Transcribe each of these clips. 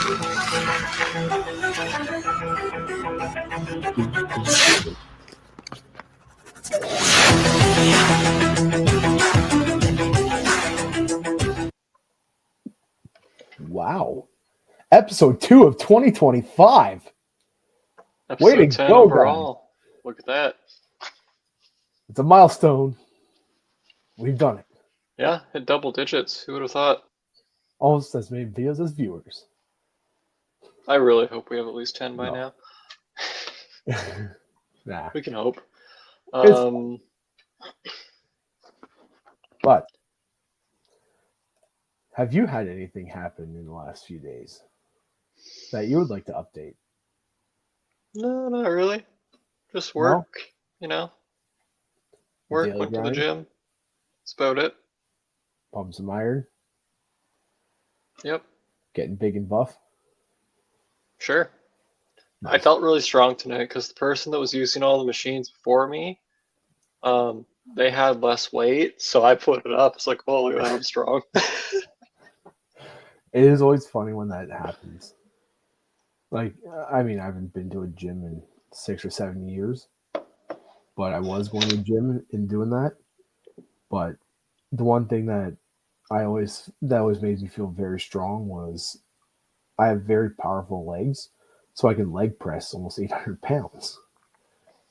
Wow. Episode 2 of 2025. Way Episode to 10 go, overall. Look at that. It's a milestone. We've done it. Yeah, hit double digits. Who would have thought? Almost as many videos as viewers. I really hope we have at least 10 by No. now. Nah. We can hope. But have you had anything happen in the last few days that you would like to update? No, not really. Just work, Work, Daily went to the grind? gym. That's about it. Pump some iron? Yep, Getting big and buff? sure. I Nice. felt really strong tonight because the person that was using all the machines before me, they had less weight, so I put it up. It's like, oh, look at how I'm strong. It is always funny when that happens. Like, I mean, I haven't been to a gym in 6 or 7 years, but I was going to the gym and doing that. But the one thing that always made me feel very strong was I have very powerful legs, so I can leg press almost 800 pounds.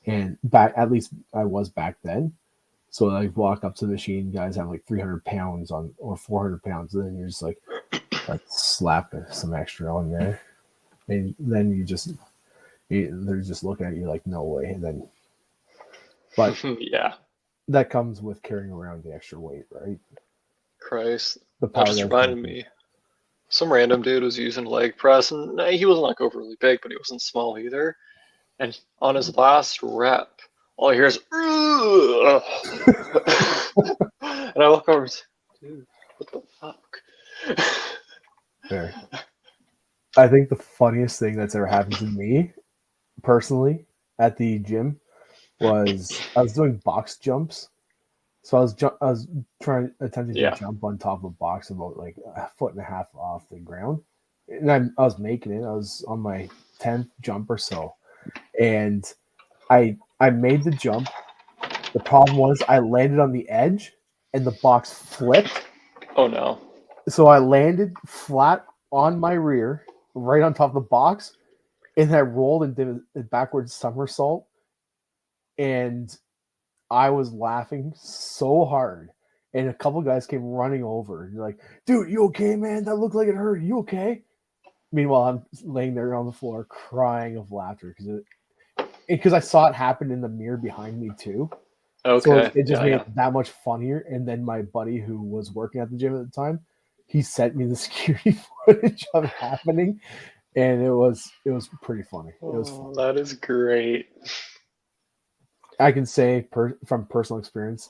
And at least I was back then. So I walk up to the machine, guys have like 300 pounds on or 400 pounds, and then you're just like slap some extra on there, and then they're just looking at you like no way. And then, but Yeah, that comes with carrying around the extra weight, right? Christ. The That power just that reminded me. Some random dude was using leg press, and he wasn't like overly big, but he wasn't small either. And on his last rep, all I hear is, "Ugh." And I look over and say, dude, what the fuck? Fair. I think the funniest thing that's ever happened to me personally at the gym was I was doing box jumps. So I was attempting Yeah. to jump on top of a box about like a foot and a half off the ground, and I was making it. I was on my 10th jump or so, and I made the jump. The problem was I landed on the edge, and the box flipped. Oh no. So I landed flat on my rear, right on top of the box, and then I rolled and did a backwards somersault, and I was laughing so hard. And a couple guys came running over. You're like, dude, you okay, man? That looked like it hurt. You okay? Meanwhile, I'm laying there on the floor crying of laughter because I saw it happen in the mirror behind me too. So Okay. it just Yeah, made yeah. it that much funnier. And then my buddy who was working at the gym at the time, he sent me the security footage of it happening, and it was pretty funny. It was fun. That is great. I can say from personal experience,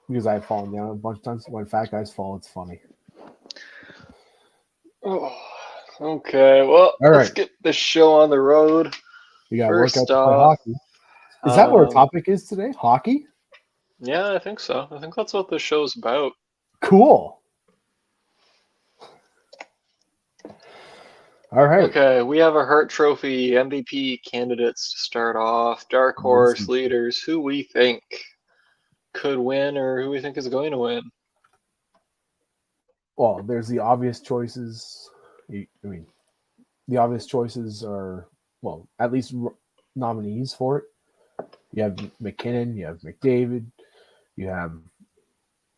because I've fallen down a bunch of times. When fat guys fall, it's funny. Oh, okay, well, All let's right. get this show on the road. We got to work out First to play off, hockey. Is that what our topic is today? Hockey? yeah, I think so. I think that's what this show's about. Cool. All right. Okay, we have a Hart Trophy MVP candidates to start off. Dark horse leaders, who we think could win or who we think is going to win. Well, there's the obvious choices. I mean, the obvious choices are, well, at least nominees for it. You have McKinnon, you have McDavid, you have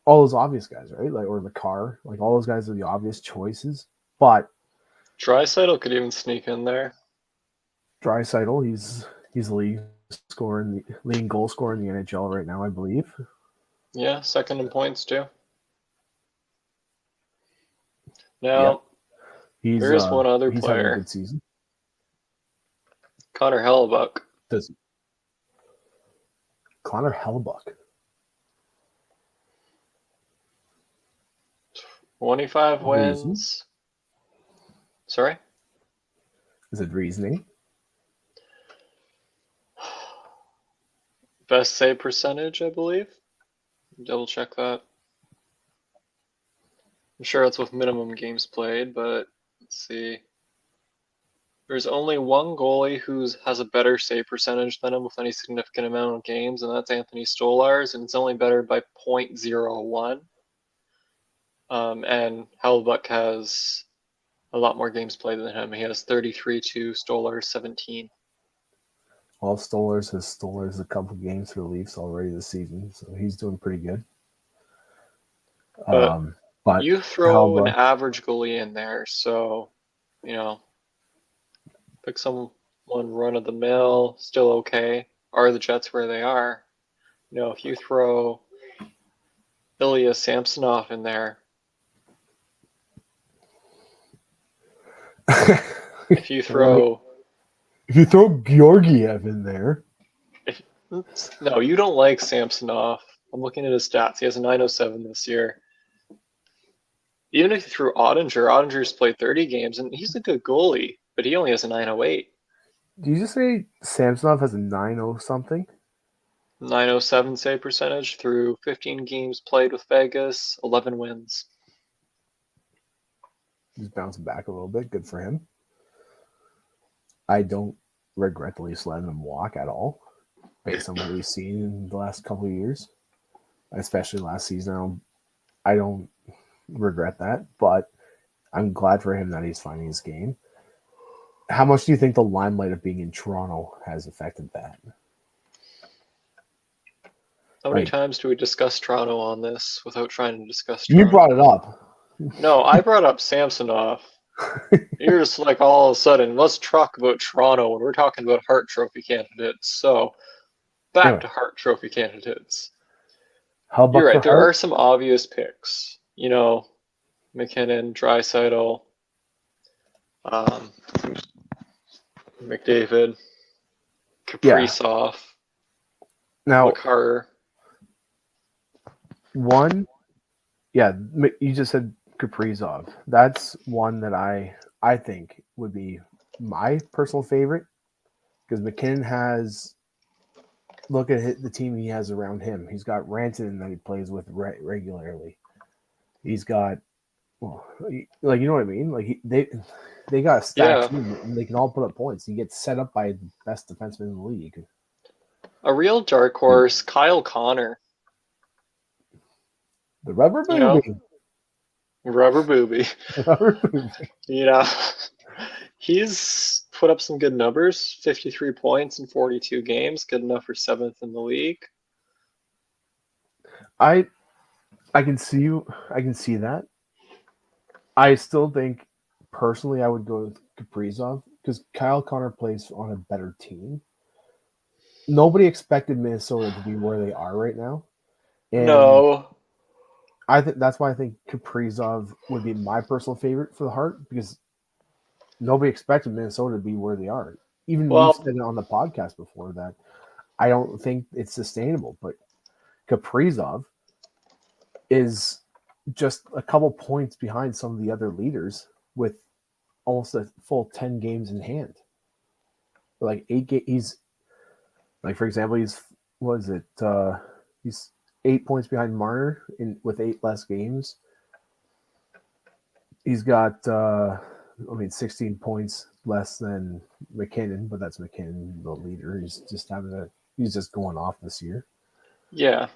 all those obvious guys, right? Like, or McCarr, like all those guys are the obvious choices. But Draisaitl could even sneak in there. Draisaitl, he's leading goal scorer in the NHL right now, I believe. Yeah, second in points too. Now, there is one other he's having a player, good season. Connor Hellebuyck. Connor Hellebuyck. 25 wins. Reason? Sorry? Is it reasoning? Best save percentage, I believe. Double check that. I'm sure it's with minimum games played, but let's see. There's only one goalie who has a better save percentage than him with any significant amount of games, and that's Anthony Stolarz, and it's only better by .01. And Hellbuck has a lot more games played than him. He has 33 to Stolarz 17. Well, Stolarz has Stolarz a couple games for the Leafs already this season, so he's doing pretty good. But you throw an average goalie in there, so, pick someone run of the mill, still okay. Are the Jets where they are? If you throw Ilya Samsonov in there, if you throw Georgiev in there, no, you don't like Samsonov. I'm looking at his stats. He has a 907 this year. Even if you threw Ottinger's played 30 games, and he's a good goalie, but he only has a 908. Did you just say Samsonov has a 9-0 something? 907 save percentage through 15 games played with Vegas, 11 wins. He's bouncing back a little bit. Good for him. I don't regret the Leafs letting him walk at all, based on what we've seen in the last couple of years, especially last season. I don't regret that, but I'm glad for him that he's finding his game. How much do you think the limelight of being in Toronto has affected that? How many times do we discuss Toronto on this without trying to discuss Toronto? You brought it up. No, I brought up Samsonov. You're just like all of a sudden, let's talk about Toronto when we're talking about Hart Trophy candidates. So, back to Hart Trophy candidates. You're right, there are some obvious picks. McKinnon, Draisaitl, McDavid, Kaprizov, now Makar. You just said Kaprizov. That's one that I think would be my personal favorite because McKinnon has. Look at the team he has around him. He's got Rantanen that he plays with regularly. He's got, you know what I mean? Like they got a stacked team and they can all put up points. He gets set up by the best defenseman in the league. A real dark horse, Kyle Connor. The rubber booby. Rubber booby. He's put up some good numbers, 53 points in 42 games, good enough for 7th in the league. I can see that. I still think personally I would go with Kaprizov because Kyle Connor plays on a better team. Nobody expected Minnesota to be where they are right now. And no. I think that's why I think Kaprizov would be my personal favorite for the Hart because nobody expected Minnesota to be where they are. Even we've said it on the podcast before that I don't think it's sustainable. But Kaprizov is just a couple points behind some of the other leaders with almost a full 10 games in hand. Like 8 he's like, for example, he's 8 points behind Marner with 8 less games. He's got 16 points less than McKinnon, but that's McKinnon, the leader. He's just going off this year. Yeah.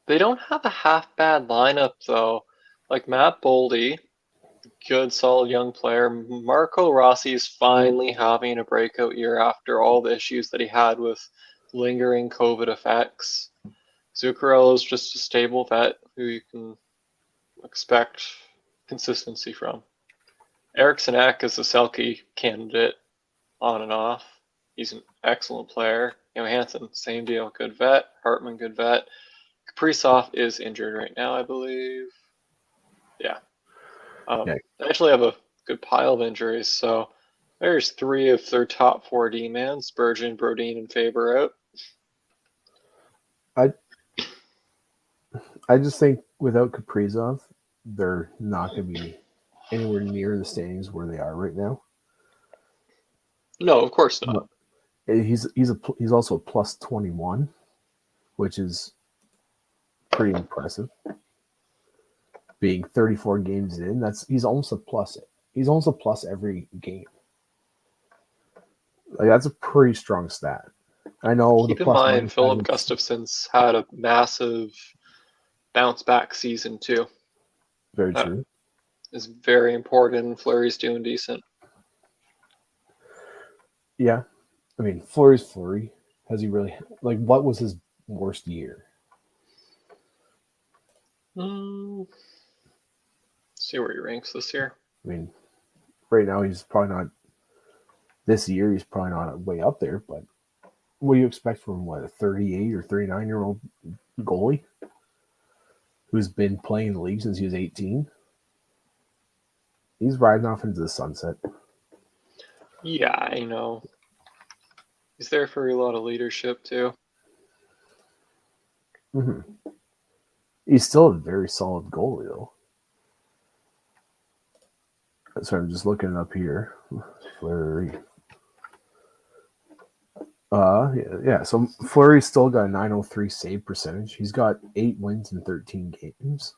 They don't have a half bad lineup though. Like Matt Boldy, good solid young player. Marco Rossi is finally having a breakout year after all the issues that he had with lingering COVID effects. Zuccarello's just a stable vet who you can expect consistency from. Eriksson Ek is a Selke candidate on and off. He's an excellent player. Johansson, same deal, good vet. Hartman, good vet. Kaprizov is injured right now, I believe. Yeah. They actually have a good pile of injuries, so there's 3 of their top 4 D-men, Spurgeon, Brodin, and Faber out. I just think without Kaprizov, they're not going to be anywhere near the standings where they are right now. No, of course not. He's also a plus 21, which is pretty impressive. Being 34 games in, he's almost a plus. He's almost a plus every game. Like that's a pretty strong stat. I know the Keep in plus mind, minus side Philip looks Gustafson's had a massive bounce back season too. very That true. is very important, and Fleury's doing decent. Yeah, I mean Fleury's Fleury. Has he really like what was his worst year? See where he ranks this year. I mean, right now he's probably not. This year he's probably not way up there, but what do you expect from what a 38 or 39-year-old goalie who's been playing the league since he was 18? He's riding off into the sunset. Yeah, I know. He's there for a lot of leadership too. Mm-hmm. He's still a very solid goalie, though. So I'm just looking up here. Fleury. Yeah. So Fleury's still got a 903 save percentage. He's got 8 wins in 13 games.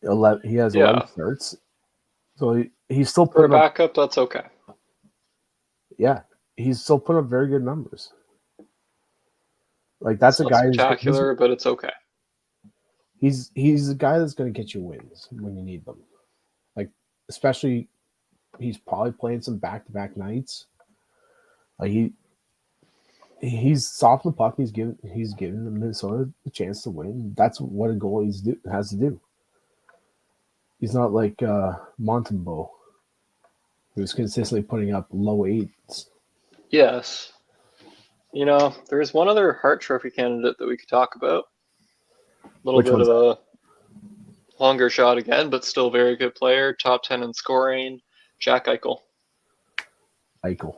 11. He has 11 Yeah, starts. So he's still for a putting up. backup, that's okay. Yeah, he's still putting up very good numbers. Like It's that's a not guy spectacular, but it's okay. he's a guy that's going to get you wins when you need them. Like especially he's probably playing some back-to-back nights. Like he's soft on the puck. He's giving the Minnesota a chance to win. That's what a goalie has to do. He's not like Montembeau, who's consistently putting up low eights. Yes. You know, there's one other Hart Trophy candidate that we could talk about. A little Which bit one's of a longer shot again, but still very good player. Top 10 in scoring. Jack Eichel. Eichel?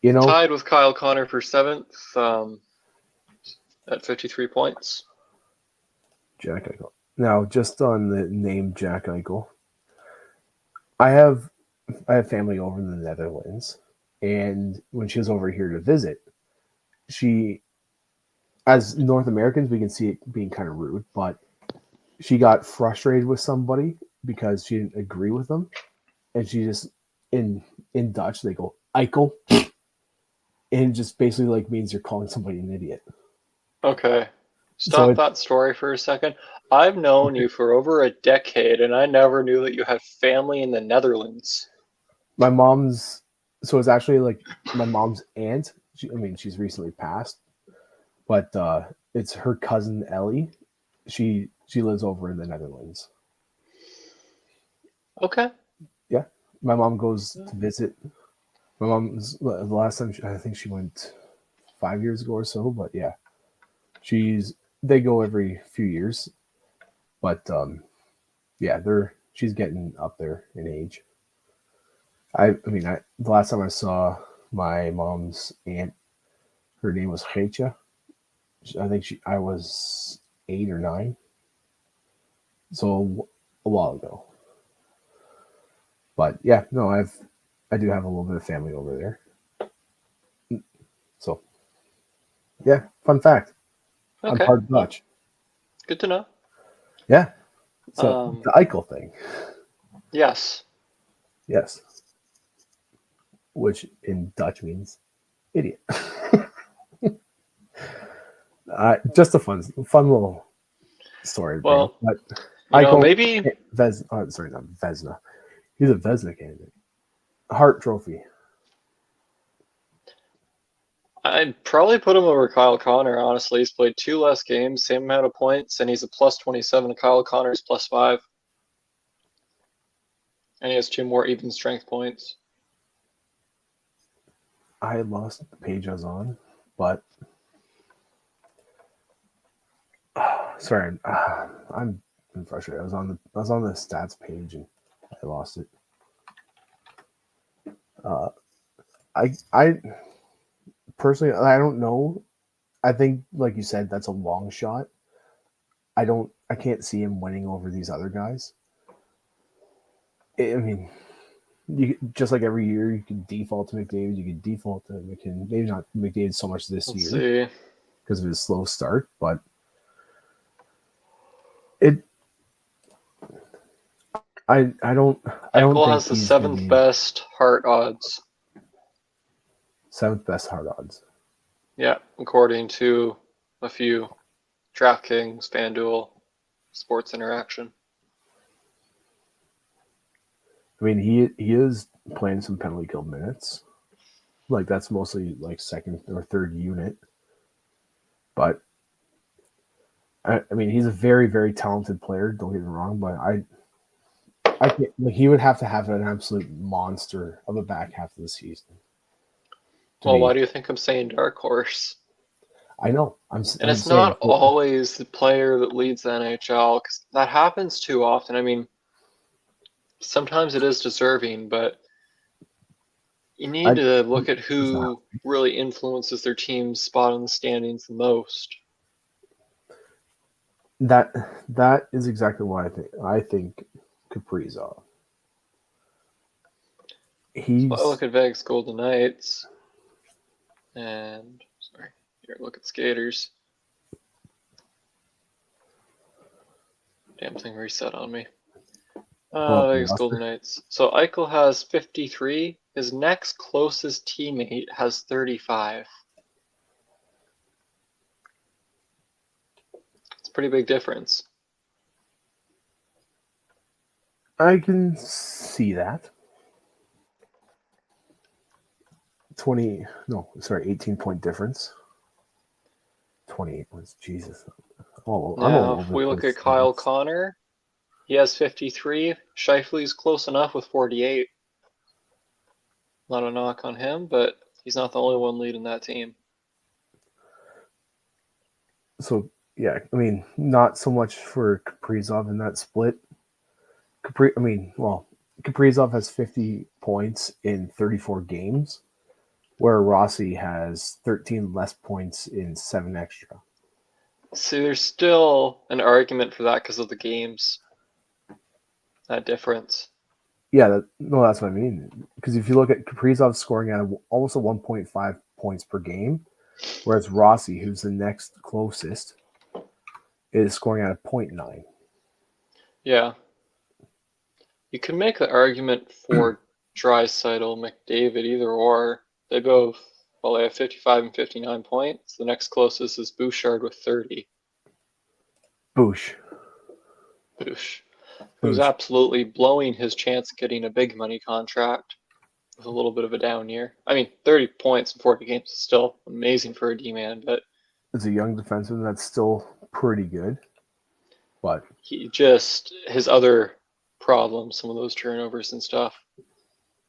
You know, Tied with Kyle Connor for 7th at 53 points. Jack Eichel. Now, just on the name Jack Eichel, I have family over in the Netherlands, and when she was over here to visit, she, as North Americans, we can see it being kind of rude, but she got frustrated with somebody because she didn't agree with them, and she just in Dutch they go Eichel, and it just basically like means you're calling somebody an idiot. Okay. So Stop that story for a second. I've known you for over a decade, and I never knew that you had family in the Netherlands. my mom's, so it's actually like my mom's aunt. She's recently passed, but it's her cousin Ellie. She lives over in the Netherlands. Okay. Yeah, my mom goes to visit. My mom's the last time I think she went 5 years ago or so. But yeah, they go every few years. But yeah, she's getting up there in age. The last time I saw my mom's aunt, her name was Hecha. I think I was 8 or 9, so a while ago. But yeah, no, I do have a little bit of family over there. So yeah, fun fact. I'm Okay. part Well, Dutch. good to know. Yeah. So the Eichel thing. Yes. Yes. Which in Dutch means idiot. Just a fun little story to bring up. Well, But you know, Eichel, maybe sorry, not Vezina. He's a Vezina candidate. Hart Trophy. I'd probably put him over Kyle Connor, honestly. He's played 2 less games, same amount of points, and he's a plus 27. Kyle Connor's plus 5. And he has 2 more even strength points. I had lost the page I was on, but sorry, I'm frustrated. I was on the stats page and I lost it. I personally, I don't know. I think, like you said, that's a long shot. I can't see him winning over these other guys. I mean, you just like every year, you can default to McDavid. You can default to McKinnon. Maybe not McDavid so much this Let's year see. because of his slow start, but it. I don't Eichel think has the he's going to seventh be best heart odds. seventh best hard odds. Yeah, according to a few DraftKings, FanDuel, Sports Interaction. I mean, he is playing some penalty kill minutes. Like that's mostly like second or third unit. But I mean, he's a very, very talented player. Don't get me wrong, but I think like, he would have to have an absolute monster of a back half of the season. Well, why do you think I'm saying dark horse? I know. And I'm it's saying not always the player that leads the NHL, because that happens too often. I mean, sometimes it is deserving, but you need to look at who really influences their team's spot in the standings the most. That is exactly what I think. I think Kaprizov. So I look at Vegas Golden Knights, and sorry, here look at skaters. Damn thing reset on me. Vegas Golden Knights. So Eichel has 53. His next closest teammate has 35. It's a pretty big difference. I can see that. 18-point difference. 28 was Jesus. Now, if we look at Kyle Connor, he has 53. Scheifele's close enough with 48. Not a knock on him, but he's not the only one leading that team. So, yeah, I mean, not so much for Kaprizov in that split. Kaprizov has 50 points in 34 games, where Rossi has 13 less points in 7 extra. See, there's still an argument for that because of the games. That difference. Yeah, that's what I mean. Because if you look at Kaprizov scoring at almost a 1.5 points per game, whereas Rossi, who's the next closest, is scoring at a 0.9. Yeah. You can make the argument for Draisaitl, McDavid, either or. They both, they have 55 and 59 points. The next closest is Bouchard with 30. Boosh. Who's absolutely blowing his chance of getting a big money contract with a little bit of a down year. I mean, 30 points in 40 games is still amazing for a D-man, but it's a young defenseman that's still pretty good. But his other problems, some of those turnovers and stuff.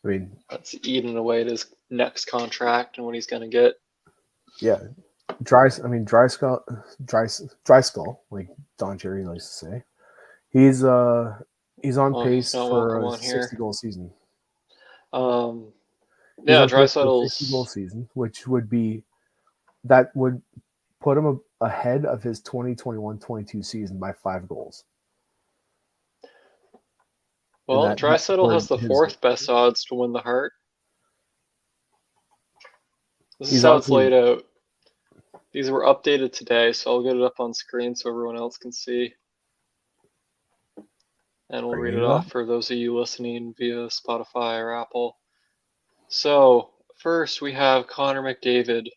I mean, that's eating away at his next contract and what he's going to get. Yeah, Dry Skull, like Don Cherry likes to say. He's on pace for a 60-goal season. Yeah, Draisaitl's 60-goal season, which would put him ahead of his 2021-22 season by 5 goals. Well, Draisaitl has the 4th best odds to win the Hart. This is how it's laid out. These were updated today, so I'll get it up on screen so everyone else can see. And we'll read it off for those of you listening via Spotify or Apple. So, first we have Connor McDavid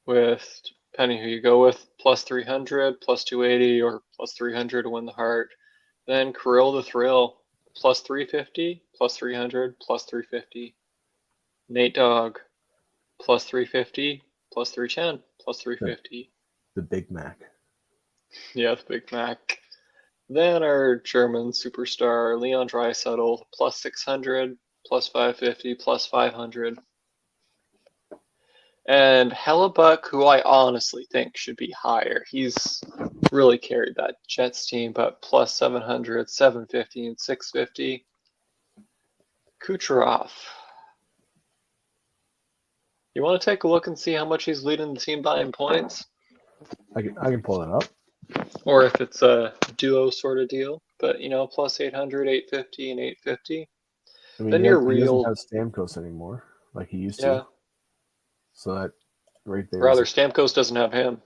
with, depending who you go with, plus 300, plus 280, or plus 300 to win the Hart. Then Kirill the Thrill, plus 350, plus 300, plus 350. Nate Dogg, plus 350, plus 310, plus 350. The Big Mac. Yeah, the Big Mac. Then our German superstar, Leon Draisaitl, plus 600, plus 550, plus 500. And Hellebuck, who I honestly think should be higher. He's really carried that Jets team, but plus 700, 750, and 650. Kucherov. You want to take a look and see how much he's leading the team by in points? I can pull that up. Or if it's a duo sort of deal, but plus 800, 850, and 850. I mean, he doesn't have Stamkos anymore like he used to. So that right there. Rather, Stamkos doesn't have him.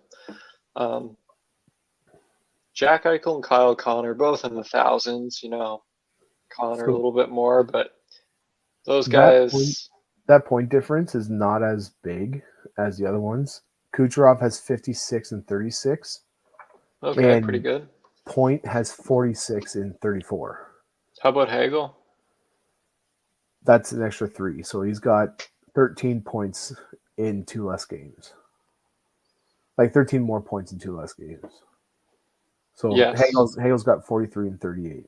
Jack Eichel and Kyle Connor, both in the thousands, Connor a So little bit more, but those that point guys. that point difference is not as big as the other ones. Kucherov has 56 and 36, Okay, pretty and good. Point has 46 and 34. How about Hagel? That's an extra 3. So he's got 13 points in 2 less games. Like 13 more points in 2 less games. So Yes. Hagel's got 43 and 38.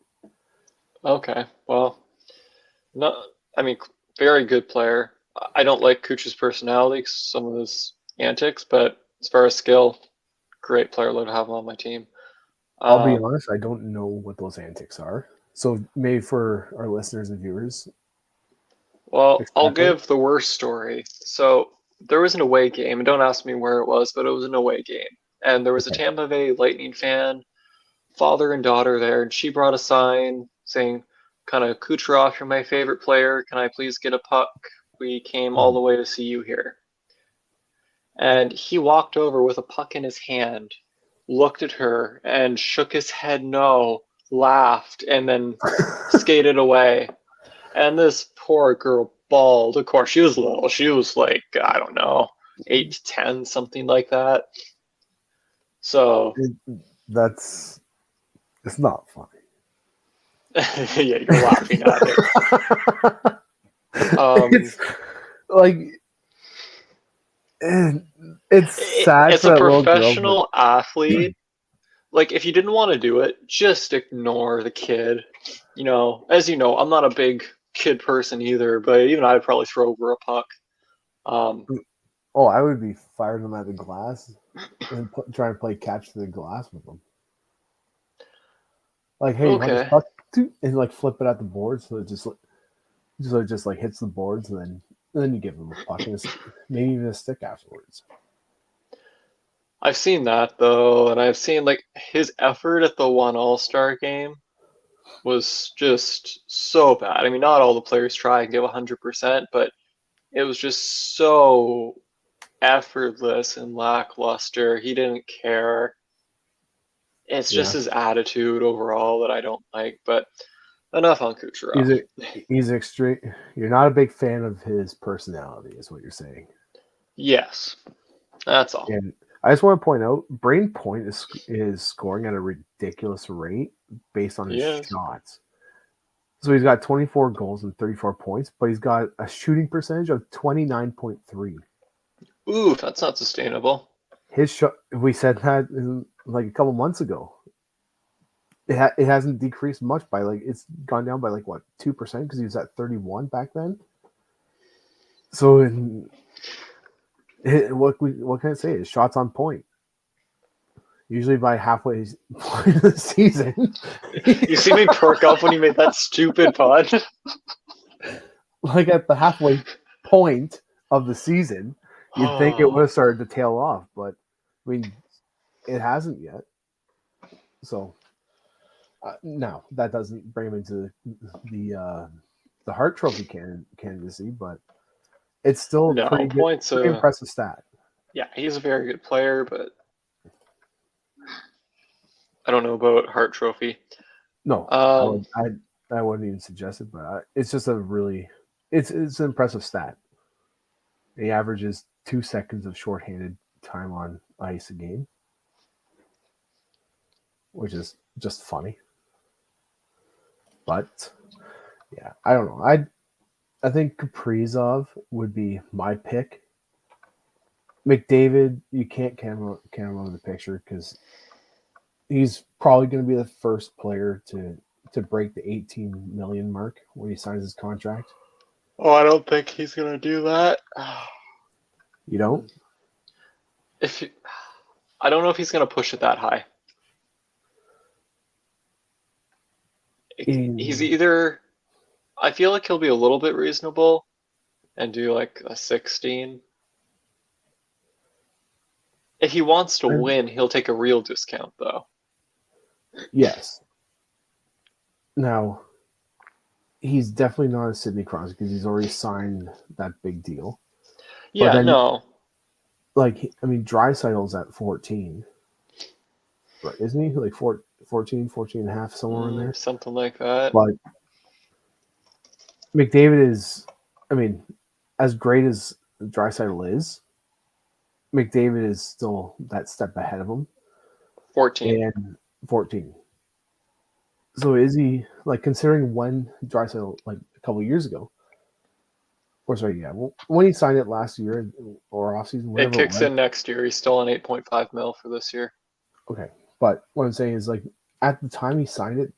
Okay. Well, no, I mean, very good player. I don't like Kucher's personality, some of his antics, but as far as skill, great player. Love to have him on my team. I'll be Um, honest, I don't know what those antics are. So maybe for our listeners and viewers, well, I'll extrapolate. give the worst story. So there was an away game, and don't ask me where it was, but it was an away game. And there was a Okay. Tampa Bay Lightning fan, father and daughter there, and she brought a sign saying, kind of, Kucherov, you're my favorite player. Can I please get a puck? We came all Mhm. the way to see you here. And he walked over with a puck in his hand, looked at her, and shook his head no, laughed, and then skated away. And this poor girl bawled. Of course, she was little. She was like, I don't know, 8 to 10, something like that. So, It, that's it's not funny. yeah, you're laughing at it. Um, It's like eh, it's sad it's for a that little girl, but professional athlete. Like, if you didn't want to do it, just ignore the kid. As you know, I'm not a big kid person either, but even I'd probably throw over a puck. Um, oh, I would be firing them at the glass and trying to play catch to the glass with them. Like, hey, you want this okay. puck? And like flip it at the board so it just like hits the boards, and then you give them a puck and maybe even a stick afterwards. I've seen that though, and I've seen like his effort at the one All-Star game was just so bad. I mean, not all the players try and give 100%, but it was just so effortless and lackluster. He didn't care. It's just Yeah, his attitude overall that I don't like. But enough on he's Kucherov. a he's extreme. You're not a big fan of his personality, is what you're saying. Yes, that's all. And I just want to point out, Brain Point is scoring at a ridiculous rate based on He his is. shots. So he's got 24 goals and 34 points, but he's got a shooting percentage of 29.3. Ooh, that's not sustainable. His shot, we said that like a couple months ago. It hasn't decreased much by like it's gone down by like what 2% because he was at 31 back then. So what can I say? His shots on point. Usually by halfway point of the season, You see me perk up when you made that stupid pun? like at the halfway point of the season, you'd think it would Oh, have started to tail off, but I mean, it hasn't yet. So now that doesn't bring him into the Hart Trophy candidacy, but it's still a no, pretty good, points. pretty impressive stat. Yeah, he's a very good player, but I don't know about Hart Trophy. No, Um, I wouldn't even suggest it, but it's just a really it's an impressive stat. He averages 2 seconds of shorthanded time on ice a game, which is just funny. But yeah, I don't know. I think Kaprizov would be my pick. McDavid, you can't count him out of the picture because he's probably going to be the first player to break the 18 million mark when he signs his contract. oh, I don't think he's gonna do that. You don't? If I don't know if he's gonna push it that high. He's In, either. I feel like he'll be a little bit reasonable and do like a 16. If he wants to win, he'll take a real discount though. yes. Now he's definitely not a Sidney Crosby because he's already signed that big deal. But Yeah, then, no. like, I mean, Dreisaitl's at 14, right? Isn't he? Like 14, 14 and a half, somewhere in there. Something like that. But McDavid is, I mean, as great as Draisaitl is, McDavid is still that step ahead of him. 14. And 14. So is he, like, considering when Draisaitl, like, a couple of years ago, or sorry, yeah, when he signed it last year or offseason, It whatever it kicks was. in next year. He's still on 8.5 mil for this year. Okay. But what I'm saying is, like, at the time he signed it,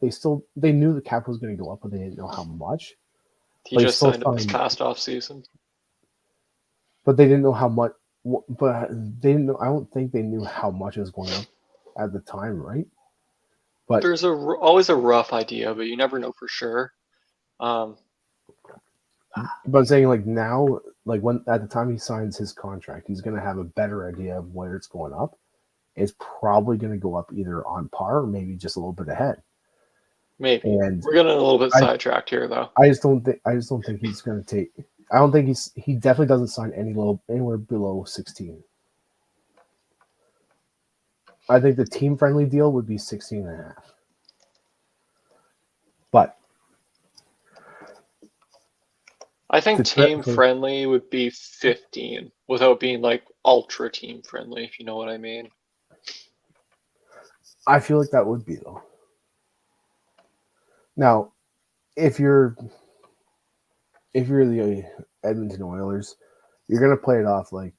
they knew the cap was going to go up, but they didn't know how much. He just signed it this past off season. But they didn't know how much. But they didn't know. I don't think they knew how much it was going up at the time, right? But there's always a rough idea, but you never know for sure. But I'm saying, like, now, like, when at the time he signs his contract, he's going to have a better idea of where it's going up. It's probably going to go up either on par or maybe just a little bit ahead. Maybe. And we're getting a little bit sidetracked here, though. I just don't think he's going to take. I don't think he definitely doesn't sign anywhere below 16. I think the team friendly deal would be 16 and a half. But I think team friendly would be 15 without being like ultra team friendly, if you know what I mean. I feel like that would be, though. Now, if you're the Edmonton Oilers, you're going to play it off like,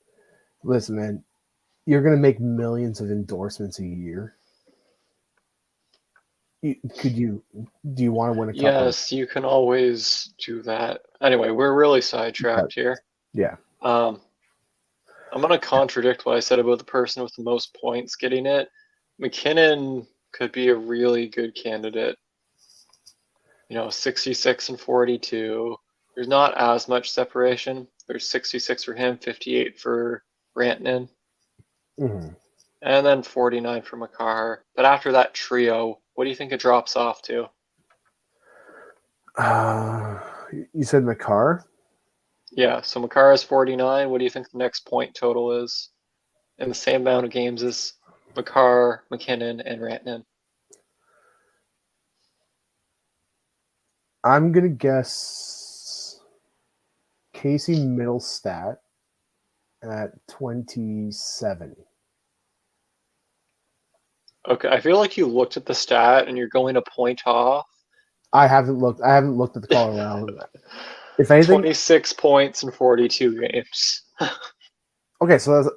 listen, man, you're going to make millions of endorsements a year. Do you want to win a cup? Yes, you can always do that. Anyway, we're really sidetracked here. Yeah. I'm going to contradict what I said about the person with the most points getting it. McKinnon could be a really good candidate. 66 and 42. There's not as much separation. There's 66 for him, 58 for Rantanen. Mm-hmm. And then 49 for Makar. But after that trio, what do you think it drops off to? You said Makar? Yeah, so Makar is 49. What do you think the next point total is in the same amount of games as Makar, McKinnon, and Rantanen? I'm going to guess Casey Middlestat at 27. Okay, I feel like you looked at the stat and you're going a point off. I haven't looked at the call around. If anything, 26 points in 42 games. Okay, so that's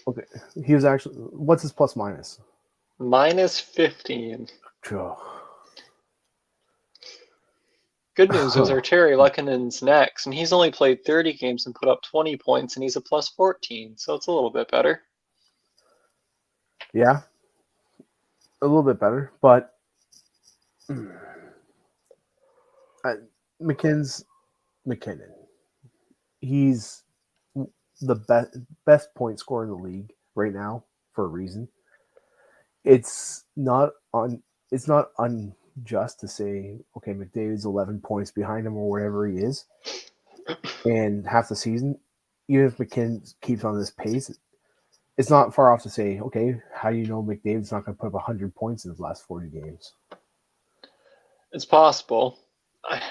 okay. He was actually, what's his plus minus? Minus 15. Oh. Good news is Terry Lekkonen's next, and he's only played 30 games and put up 20 points, and he's a plus 14, so it's a little bit better. Yeah, a little bit better, but McKinnon. He's the best point scorer in the league right now for a reason. It's not unjust to say, okay, McDavid's 11 points behind him or whatever he is, and half the season, even if McKinnon keeps on this pace, it's not far off to say, okay, how do you know McDavid's not going to put up 100 points in his last 40 games? It's possible.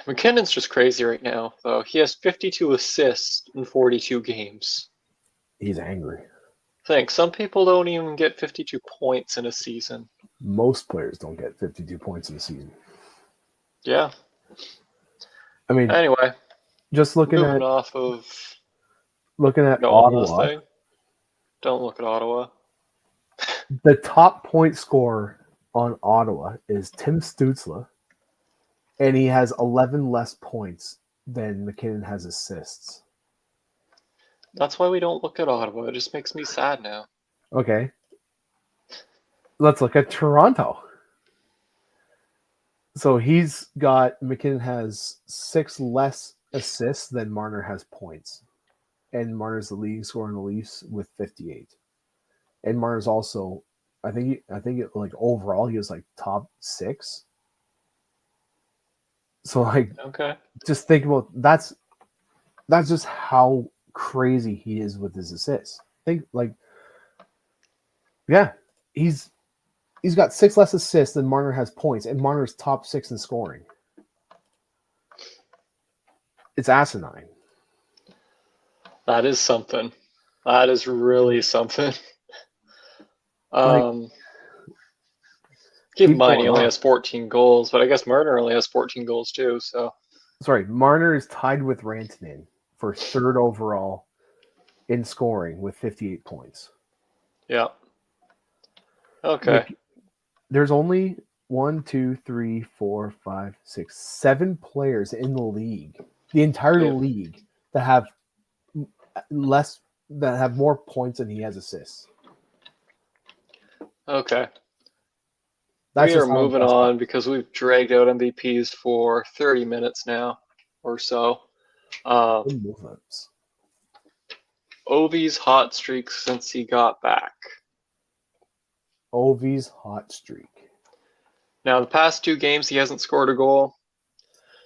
McKinnon's just crazy right now, though. He has 52 assists in 42 games. He's angry. Think, some people don't even get 52 points in a season. Most players don't get 52 points in a season. Yeah. I mean, anyway, just looking at Ottawa. Don't look at Ottawa. The top point scorer on Ottawa is Tim Stützle, and he has 11 less points than McKinnon has assists. That's why we don't look at Ottawa. It just makes me sad now. Okay. Let's look at Toronto. So McKinnon has 6 less assists than Marner has points. And Marner's the leading scorer in the Leafs with 58. And Marner's also, I think like overall he was like top 6. So like, okay, just think about that's just how crazy he is with his assists. Think like, yeah, he's got 6 less assists than Marner has points, and Marner's top 6 in scoring. It's asinine. That is something. That is really something. Like, Keep in keep mind he going only on. has 14 goals, but I guess Marner only has 14 goals too. So Sorry, Marner is tied with Rantanen for third overall in scoring with 58 points. yeah, okay. Like, there's only 7 players in the league, the entire Yep. league, that have less, that have more points than he has assists. Okay. That's We are just how moving impressed I am. on because we've dragged out MVPs for 30 minutes now or so. Good movements. Ovi's hot streak since he got back. Ovi's hot streak. Now, the past 2 games, he hasn't scored a goal.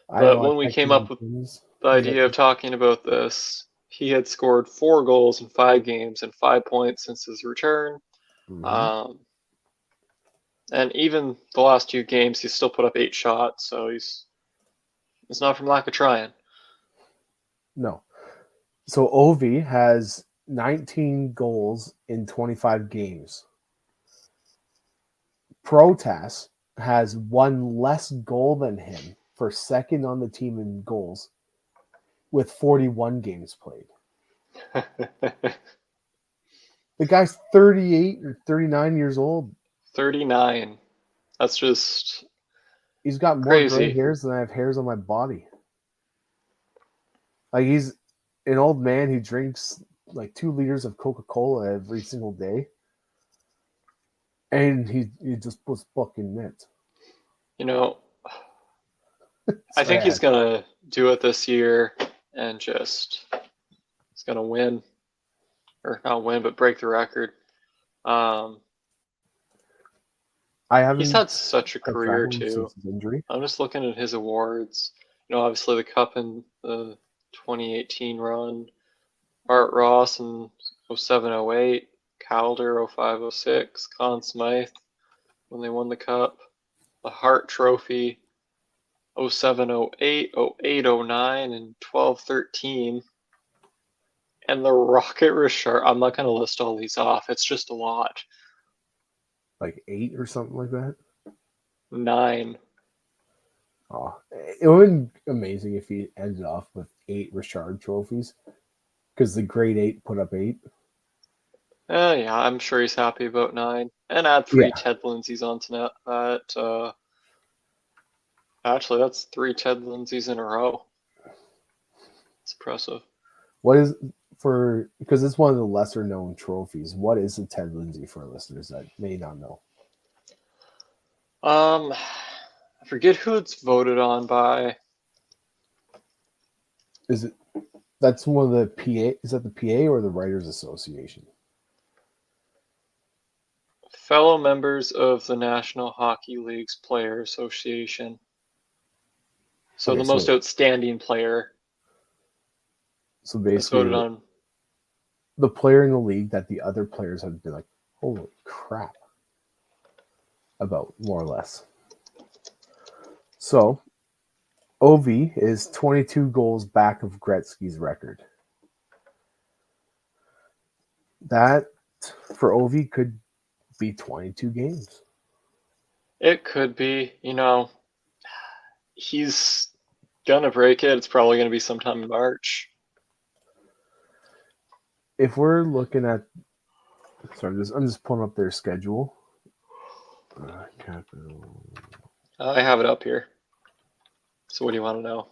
I But know. I when we texted came you up with things. the You got idea of talking about this, he had scored 4 goals in 5 games and 5 points since his return. Um, and even the last 2 games, he's still put up 8 shots. So it's not from lack of trying. No. So Ovi has 19 goals in 25 games. Protas has one less goal than him for second on the team in goals with 41 games played. The guy's 38 or 39 years old. 39. That's just He's got more gray crazy. hairs than I have hairs on my body. Like, he's an old man who drinks like 2 liters of Coca-Cola every single day. And he just puts fucking nets. You know, I think he's Sad. going to do it this year and just he's going to win. Or not win, but break the record. I He's haven't had such a kept track career of him too. since his injury. I'm just looking at his awards. Obviously the Cup in the 2018 run, Art Ross in 07-08, Calder 05-06, Conn Smythe when they won the Cup, the Hart Trophy 07-08, 08-09, and 12-13, and the Rocket Richard. I'm not going to list all these off. It's just a lot. Like 8 or something like that. 9. Oh, it would be amazing if he ended off with 8 Richard trophies, because the grade 8 put up 8. Yeah, I'm sure he's happy about 9. And add 3 Yeah. Ted Lindsays onto that. Actually, that's 3 Ted Lindsays in a row. It's impressive. What is, for, because it's one of the lesser known trophies, what is the Ted Lindsay for listeners that may not know? I forget who it's voted on by. Is it, that's one of the PA, is that the PA or the Writers Association? Fellow members of the National Hockey League's Player Association. So Okay, the most outstanding player so is basically voted on. the player in the league that the other players have been like, holy crap, about, more or less. So Ovi is 22 goals back of Gretzky's record. That, for Ovi, could be 22 games. It could be, he's gonna break it. It's probably gonna be sometime in March. If we're looking at, sorry, I'm just pulling up their schedule. Capital. I have it up here. So what do you want to know?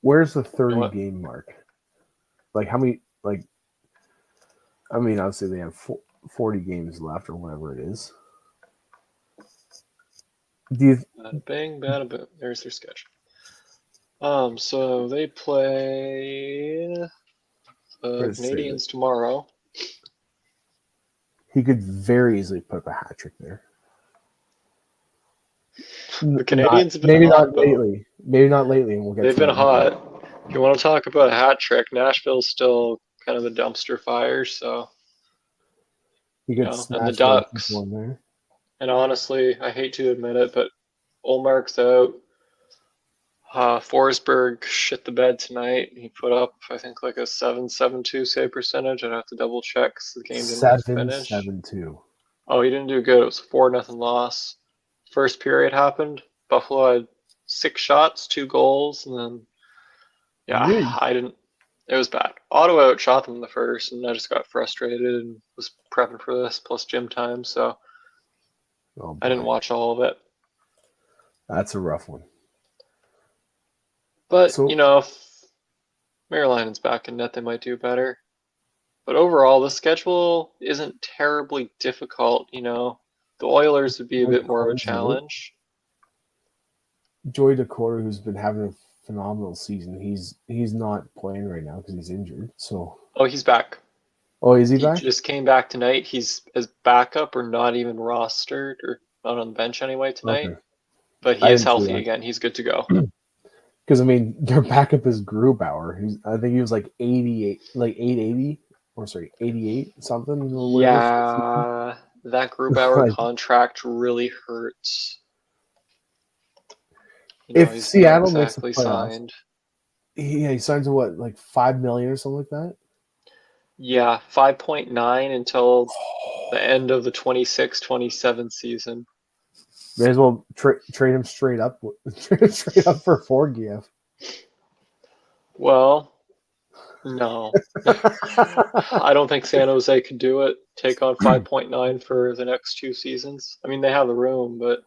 Where's the 30 what? game mark? Like, how many, like, I mean, obviously they have 40 games left or whatever it is. Do you, Bada bing, bada boom. There's their schedule. So they play the Canadiens tomorrow. he could very easily put up a hat trick there. The Canadiens have been maybe hot, not though. lately. Maybe not lately, and we'll get They've to been that hot. later. If you want to talk about a hat trick, Nashville's still kind of a dumpster fire. So, He could and the smash other people Ducks. in there. And honestly, I hate to admit it, but Olmark's out. Forsberg shit the bed tonight. He put up, I think, like a 7.72 save percentage. I'd have to double check 'cause the game didn't really finish. 7-7-2. Oh, he didn't do good. It was a 4-0 loss. First period happened. Buffalo had 6 shots, 2 goals, and then Really? I didn't. It was bad. Ottawa outshot them in the first, and I just got frustrated and was prepping for this plus gym time, so Oh I didn't boy, watch all of it. that's a rough one. But So if Maryland's back in net, they might do better. But overall, the schedule isn't terribly difficult. The Oilers would be a Joey bit more of a Dacor's out. challenge. Joey Dacor, who's been having a phenomenal season, he's not playing right now because he's injured. So, Oh, he's back. oh, is he He back? just came back tonight. He's as backup or not even rostered or not on the bench anyway tonight. Okay, But he I is didn't see healthy that again. He's good to go. because I mean their backup is Grubauer. I think he was like 88, like 880, or sorry, 88 something or whatever. Yeah, that Grubauer Like, contract really hurts. if He's not Seattle makes the exactly playoffs, signed. he signs a what, like 5 million or something like that. Yeah, 5.9 until the end of the 26-27 season. May as well trade him straight up, straight up for Forgiev. Well, no. I don't think San Jose could do it. Take on 5.9 for the next 2 seasons. I mean, they have the room, but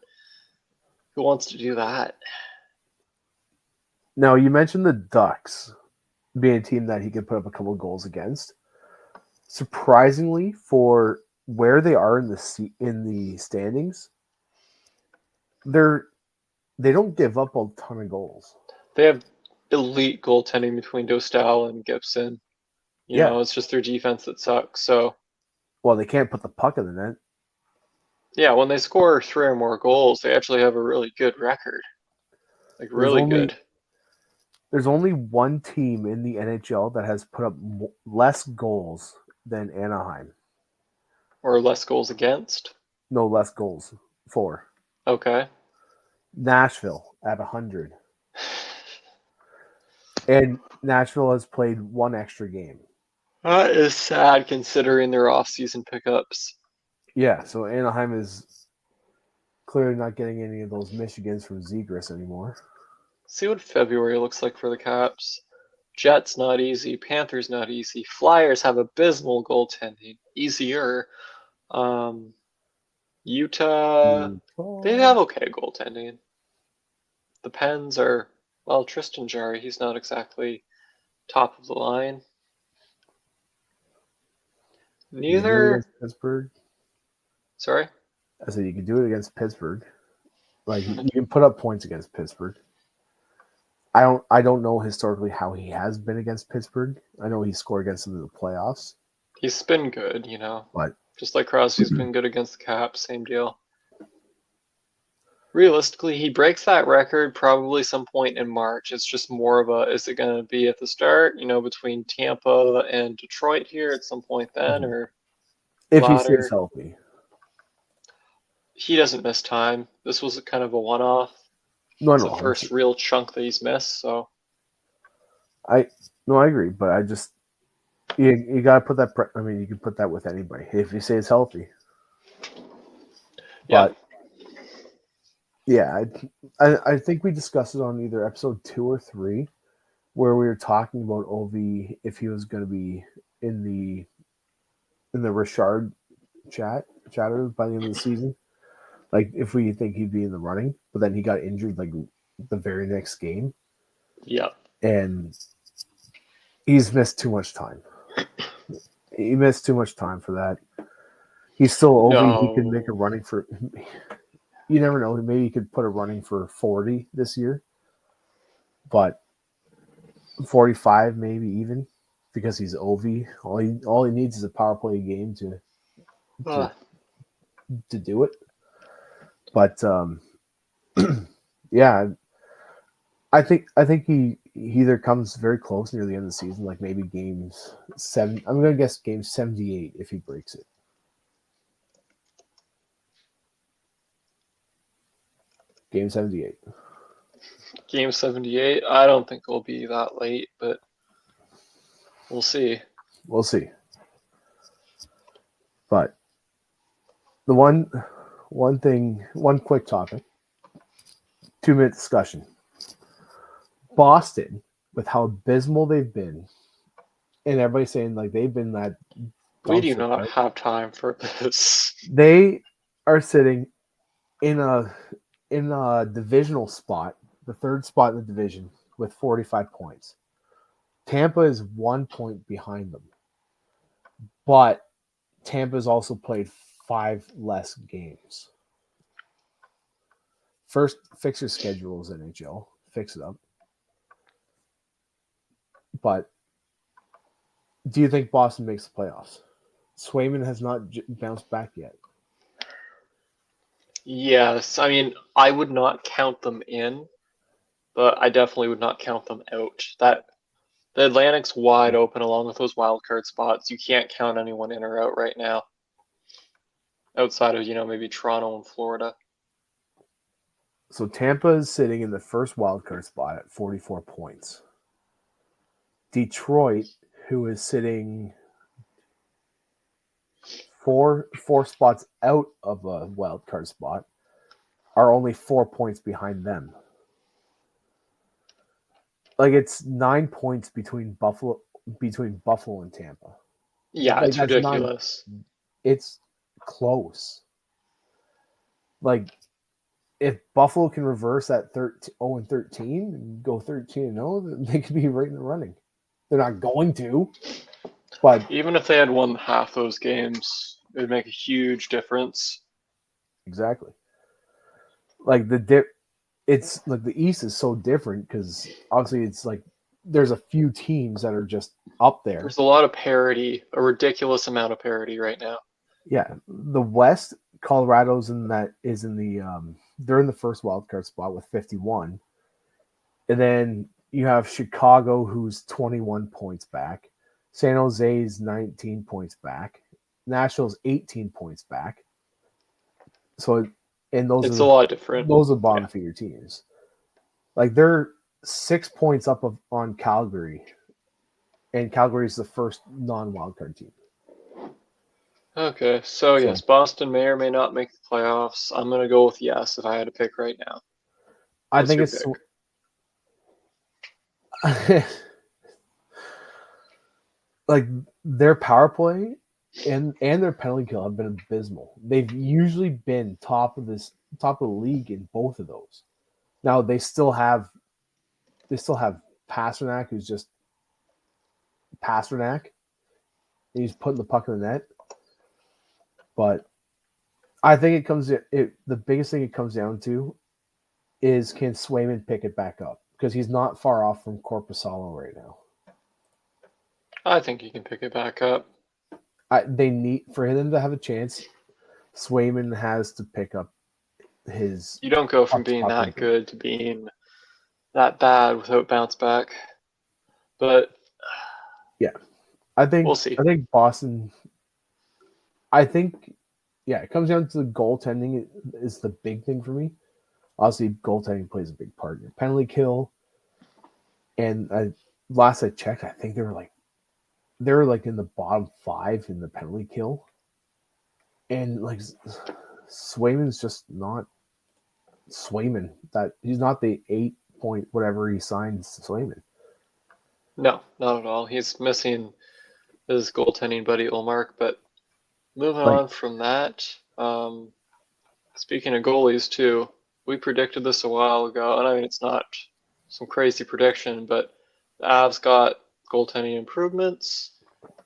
who wants to do that? Now, you mentioned the Ducks being a team that he could put up a couple of goals against. Surprisingly, for where they are in the standings, they don't give up a ton of goals. They have elite goaltending between Dostal and Gibson. Yeah. It's just their defense that sucks. So, Well, they can't put the puck in the net. yeah, when they score 3 or more goals, they actually have a really good record. Like, There's really only good. there's only one team in the NHL that has put up less goals than Anaheim. Or less goals against. No, less goals. 4. Okay. Nashville at 100. And Nashville has played one extra game. That is sad considering their off-season pickups. Yeah, so Anaheim is clearly not getting any of those Michigans from Zegras anymore. See what February looks like for the Caps. Jets not easy. Panthers not easy. Flyers have abysmal goaltending. Easier. Utah, they have okay goaltending. The Pens are, well, Tristan Jarry, he's not exactly top of the line. You can do it Neither. against Pittsburgh. Sorry? I said you can do it against Pittsburgh. Like you can put up points against Pittsburgh. I don't know historically how he has been against Pittsburgh. I know he scored against them in the playoffs. He's been good, But just like Crosby's been good against the Caps, same deal. Realistically, he breaks that record probably some point in March. It's just more of a, is it going to be at the start, between Tampa and Detroit here at some point then, or if he stays latter? healthy. He doesn't miss time. This was kind of a one-off. No, It's the first real chunk that he's missed, so. I agree, but I just you gotta put that. I mean, you can put that with anybody if he stays healthy. Yeah. But yeah, I think we discussed it on either episode 2 or 3, where we were talking about Ov if he was going to be in the Richard chatter by the end of the season. Like if we think he'd be in the running, but then he got injured like the very next game. Yeah. And he's missed too much time. He missed too much time for that. He's still Ov. No. He can make a running for. You never know. Maybe he could put a running for 40 this year, but 45 maybe even because he's Ov. All he needs is a power play game to do it. But yeah, I think he either comes very close near the end of the season, like maybe games 7. I'm gonna guess game 78 if he breaks it. Game 78. Game 78. I don't think it'll be that late, but we'll see. We'll see. But the one quick topic, 2-minute discussion. Boston, with how abysmal they've been, and everybody's saying like they've been that We do dumpster not fire. have time for this. They are sitting in a divisional spot, the third spot in the division, with 45 points. Tampa is 1 point behind them, but Tampa's also played 5 less games. First, fix your schedules, NHL. Fix it up. But do you think Boston makes the playoffs? Swayman has not bounced back yet. Yes, I mean, I would not count them in, but I definitely would not count them out. That the Atlantic's wide open along with those wild card spots. You can't count anyone in or out right now, outside of maybe Toronto and Florida. So Tampa is sitting in the first wildcard spot at 44 points. Detroit, who is sitting four spots out of a wildcard spot, are only 4 points behind them. Like it's 9 points between Buffalo and Tampa. Yeah, Like it's that's not. ridiculous. It's close. Like if Buffalo can reverse that 0-13 and go 13-0, they could be right in the running. They're not going to, but Even if they had won half those games, it would make a huge difference. exactly. Like it's like the East is so different because obviously it's like there's a few teams that are just up there. There's a lot of parity, a ridiculous amount of parity right now. Yeah, the West, Colorado's in that is in the they're in the first wildcard spot with 51, and then you have Chicago who's 21 points back, San Jose's 19 points back, Nashville's 18 points back. So, and It's a lot different. those are bottom feeder teams. Like they're 6 points up on Calgary, and Calgary is the first non-wildcard team. Okay, so yes, Boston may or may not make the playoffs. I'm gonna go with yes if I had to pick right now. I What's think your it's like their power play and their penalty kill have been abysmal. They've usually been top of the league in both of those. Now they still have Pasternak, who's just Pasternak. He's putting the puck in the net. But I think the biggest thing it comes down to is can Swayman pick it back up? Because he's not far off from Korpisalo right now. I think he can pick it back up. They need for him to have a chance. Swayman has to pick up his. You don't go from being that good to being that bad without bounce back. But yeah, I think we'll see. I think Boston. I think, yeah, it comes down to the goaltending is the big thing for me. Obviously, goaltending plays a big part in your penalty kill. And last I checked, I think they were like in the bottom 5 in the penalty kill. And like Swayman's just not Swayman. That he's not the 8 point whatever he signed Swayman. No, not at all. He's missing his goaltending buddy Ulmark. But moving on from that, speaking of goalies too, we predicted this a while ago, and I mean it's not some crazy prediction, but the Avs got goaltending improvements,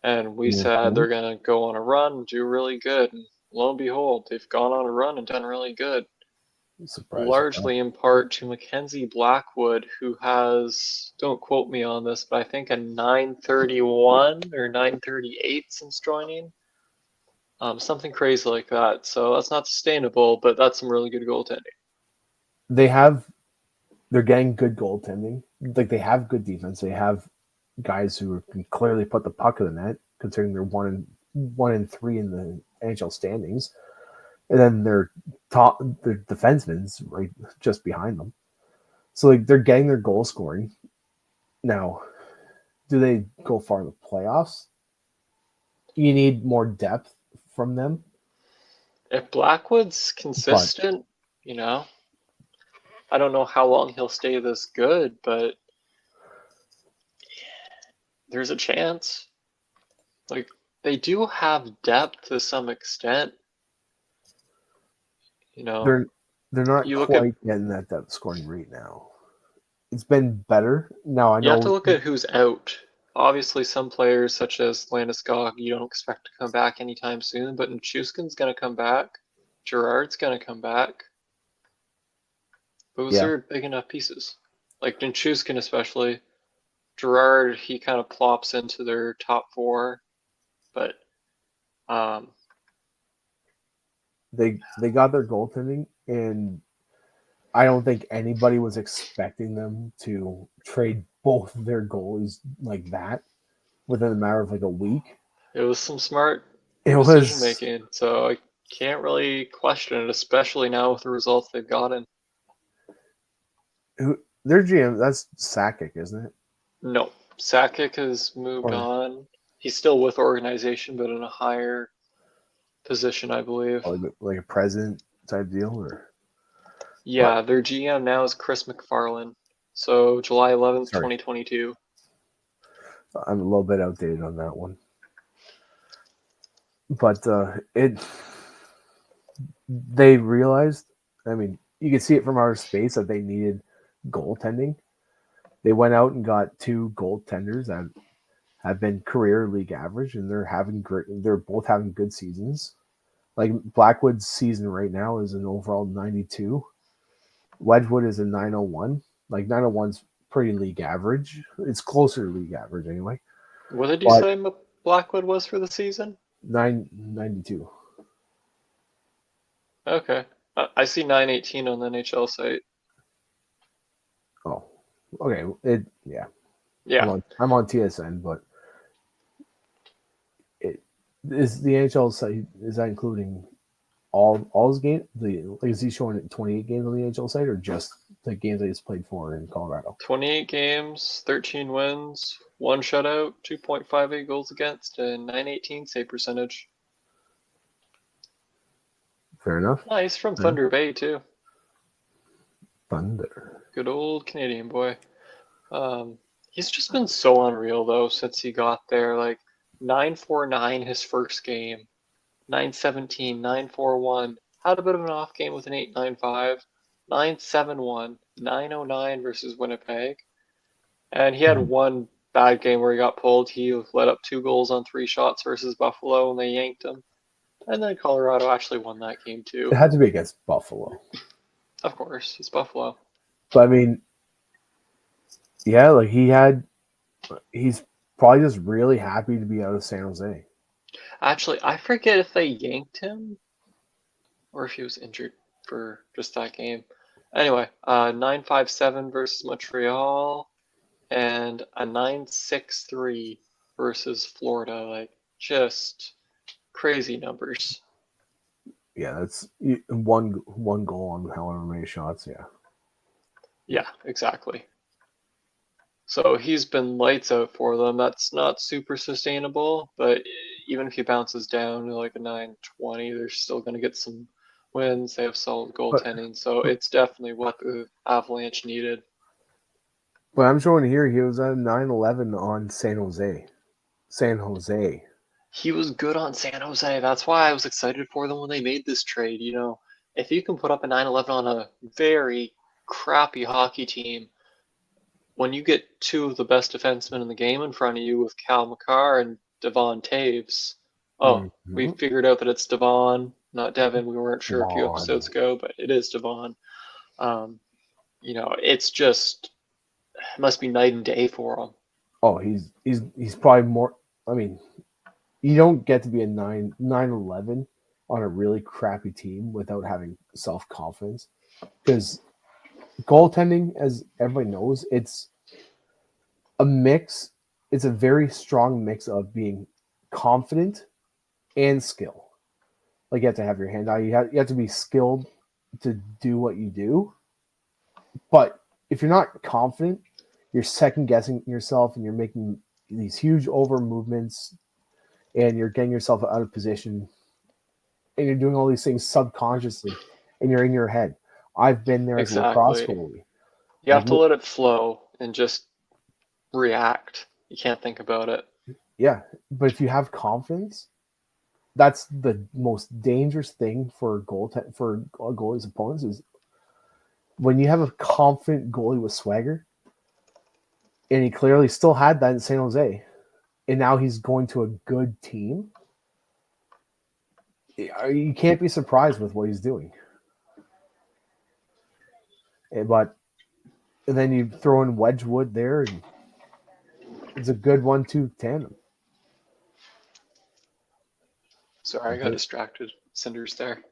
and we said they're gonna go on a run and do really good. And lo and behold, they've gone on a run and done really good. Largely in part to Mackenzie Blackwood, who has, don't quote me on this, but I think a 931 or 938 since joining. Something crazy like that. So that's not sustainable, but that's some really good goaltending. They're getting good goaltending. Like they have good defense. They have guys who can clearly put the puck in the net, considering they're 1 and 3 in the NHL standings. And then their defensemen's right just behind them. So like they're getting their goal scoring. Now, do they go far in the playoffs? You need more depth from them. If Blackwood's But consistent, you know, I don't know how long he'll stay this good, but there's a chance. Like, they do have depth to some extent. You know, they're not you look at quite getting that depth scoring rate now. It's been better. Now I you have to know. look at who's out. Obviously, some players such as Landeskog, you don't expect to come back anytime soon, but Nichushkin's going to come back. Gerard's going to come back. Those Yeah, are big enough pieces. Like Nichushkin especially. Gerard, he kind of plops into their top four, but um, they got their goaltending, and I don't think anybody was expecting them to trade both their goalies like that within a matter of like a week. it was some smart It decision was making, so I can't really question it, especially now with the results they've gotten. their GM. That's Sakic, isn't it? No, Sakic has moved Or on. He's still with organization, but in a higher position, I believe. like a president type deal, or but Yeah, their GM now is Chris McFarlane. So July 11th, sorry, 2022. I'm a little bit outdated on that one. But they realized. I mean, you can see it from our space that they needed goaltending. They went out and got two goaltenders that have been career league average, and they're having great. They're both having good seasons. Like Blackwood's season right now is an overall 92. Wedgwood is a 901. Like 901's pretty league average. It's closer to league average anyway. What did you But say Blackwood was for the season? 992. Okay. I see 918 on the NHL site. Oh, okay. Yeah. Yeah. I'm on TSN, but it is the NHL site. Is that including all his games? Like is he showing 28 games on the NHL site, or just the games that he's played for in Colorado? 28 games, 13 wins, one shutout, 2.58 goals against, and 918 save percentage. Fair enough. Nice from Fair enough. Thunder Bay, too. Thunder. Good old Canadian boy. He's just been so unreal, though, since he got there. Like, 949 his first game, 917, 941. Had a bit of an off game with an 895, 971, 909 versus Winnipeg. And he had Mhm. one bad game where he got pulled. He let up 2 goals on 3 shots versus Buffalo, and they yanked him. And then Colorado actually won that game It too. had to be against Buffalo. Of course, it's Buffalo. But I mean, yeah, like he's probably just really happy to be out of San Jose. Actually, I forget if they yanked him or if he was injured for just that game. Anyway, 957 versus Montreal and a 963 versus Florida. Like, just crazy numbers. Yeah, that's one goal on however many shots. Yeah, Yeah, exactly. So he's been lights out for them. That's not super sustainable, but even if he bounces down to like a 920, they're still going to get some wins. They have solid but goaltending, so it's definitely what the Avalanche needed. but I'm showing here he was at 911 on San Jose. San Jose. He was good on San Jose. That's why I was excited for them when they made this trade. You know, if you can put up a 911 on a very crappy hockey team, when you get two of the best defensemen in the game in front of you with Cal McCarr and Devon Taves, oh, we Mm-hmm. figured out that it's Devon, not Devin. We weren't sure a few Devon. episodes ago, but it is Devon. Um, you know, it's just it must be night and day for him. Oh, he's probably more. I mean, you don't get to be a 911 on a really crappy team without having self confidence because goaltending, as everybody knows, it's a mix. It's a very strong mix of being confident and skill. Like you have to have your hand out. You have to be skilled to do what you do, but if you're not confident, you're second guessing yourself and you're making these huge over movements and you're getting yourself out of position and you're doing all these things subconsciously and you're in your head. I've been there as a lacrosse Exactly. goalie. You have to let it flow and just react. You can't think about it. Yeah, but if you have confidence, that's the most dangerous thing for for a goalie's opponents is when you have a confident goalie with swagger, and he clearly still had that in San Jose, and now he's going to a good team. You can't be surprised with what he's doing. But and then you throw in Wedgwood there, and it's a good 1-2 tandem. Sorry, I got distracted. Cinder's there,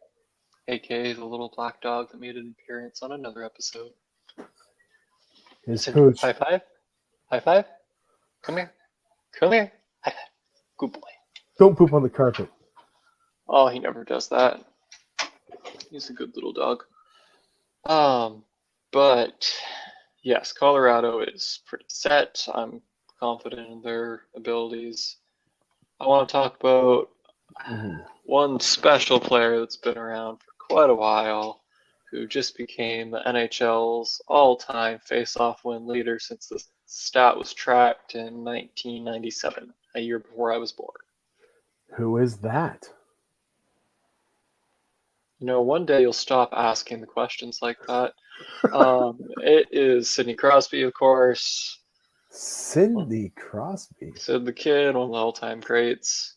aka the little black dog that made an appearance on another episode. His Cinder, pooch. high five. High five. Come here. Come here. High five. Good boy. Don't poop on the carpet. Oh, he never does that. He's a good little dog. But yes, Colorado is pretty set. I'm confident in their abilities. I want to talk about one special player that's been around for quite a while, who just became the NHL's all-time face-off win leader since the stat was tracked in 1997, a year before I was born. Who is that? You know, one day you'll stop asking the questions like that. It is Sidney Crosby, of course. Sidney Crosby. Sid the Kid, one of the all-time greats.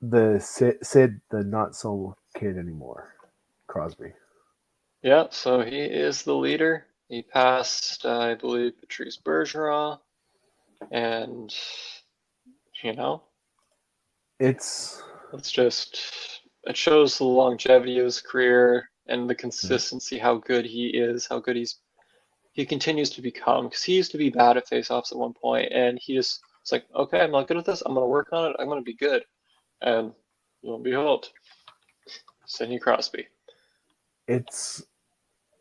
The Sid, the not so kid anymore. Crosby. Yeah, so he is the leader. He passed, I believe, Patrice Bergeron, and you know, It's it shows the longevity of his career and the consistency, how good he is, how good he continues to become. Because he used to be bad at faceoffs at one point, and he just it's like, okay, I'm not good at this. I'm gonna work on it. I'm gonna be good, and lo and behold, Sidney Crosby. it's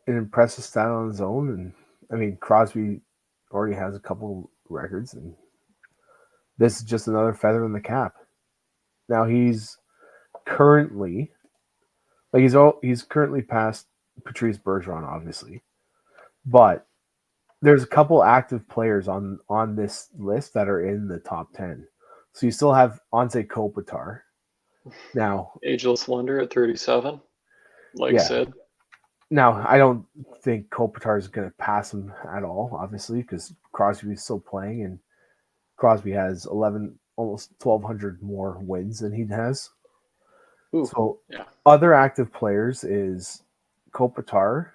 an impressive stat on his own, and I mean Crosby already has a couple records, and this is just another feather in the cap. Now he's currently he's currently past Patrice Bergeron, obviously, but there's a couple active players on this list that are in the top 10. So you still have Anze Kopitar. Now, Ageless wonder at 37, like Sid. Now, I don't think Kopitar is going to pass him at all, obviously, because Crosby is still playing, and Crosby has 11, almost 1,200 more wins than he has. Ooh, so, yeah. Other active players is Kopitar,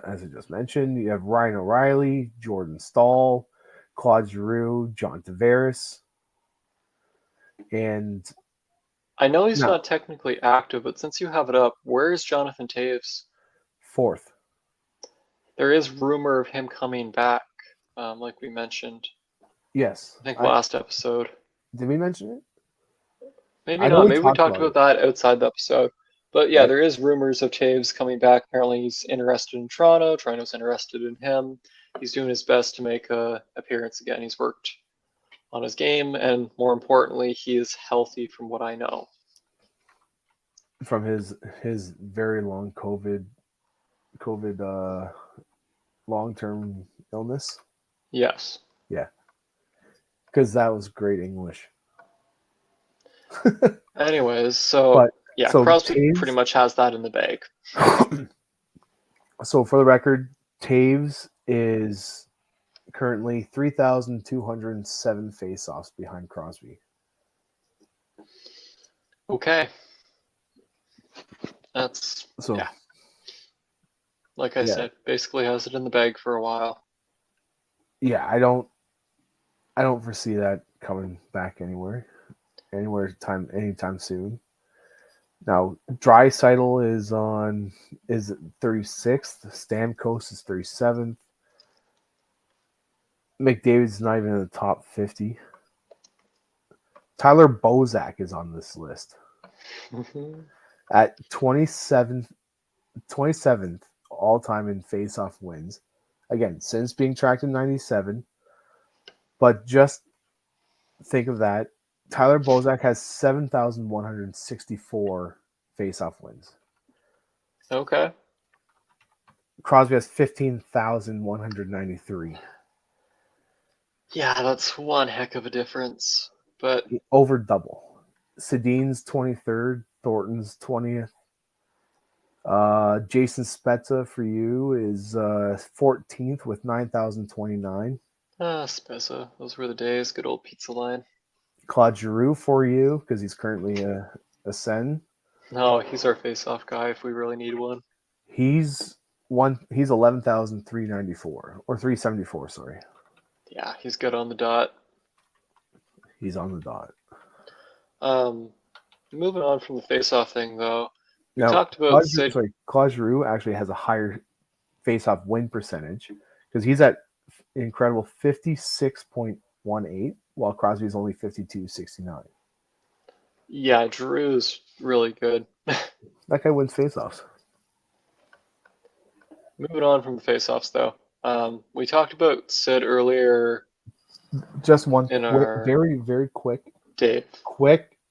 as I just mentioned. You have Ryan O'Reilly, Jordan Stahl, Claude Giroux, John Tavares, and I know he's not technically active, but since you have it up, where is Jonathan Toews? Fourth. There is rumor of him coming back, like we mentioned. Yes. I think last episode. Did we mention it? Maybe not. Maybe we talked about that outside the episode. But yeah, there is rumors of Toews coming back. Apparently he's interested in Toronto. Toronto's interested in him. He's doing his best to make an appearance again. He's worked on his game, and more importantly, he is healthy from what I know. From his very long COVID long-term illness? Yes. Yeah. Because that was great English. Anyways, so Crosby Taves, pretty much has that in the bag. So for the record, Taves is currently 3,207 face-offs behind Crosby. Okay. That's like I said, basically has it in the bag for a while. Yeah, I don't foresee that coming back anytime soon. Now, Draisaitl is 36th. Stamkos is 37th. McDavid's not even in the top 50. Tyler Bozak is on this list at 27th all time in face-off wins. Again, since being tracked in 97. But just think of that. Tyler Bozak has 7,164 face-off wins. Okay. Crosby has 15,193. Yeah, that's one heck of a difference. But Over double. Sedin's 23rd, Thornton's 20th. Jason Spezza for you is 14th with 9,029. Spezza, those were the days. Good old pizza line. Claude Giroux for you because he's currently a Sen. No, he's our face-off guy if we really need one. He's 11,394 or 374. Sorry, Yeah, he's good on the dot. he's on the dot. Moving on from the face-off thing, though, we Now, talked about Claude Giroux actually has a higher face-off win percentage because he's at incredible 56.18, while Crosby's only 52.69. Yeah, Drew's really good. That guy wins face-offs. Moving on from the face-offs, though, we talked about Sid earlier. Just one in quick, our very, very quick, Dave.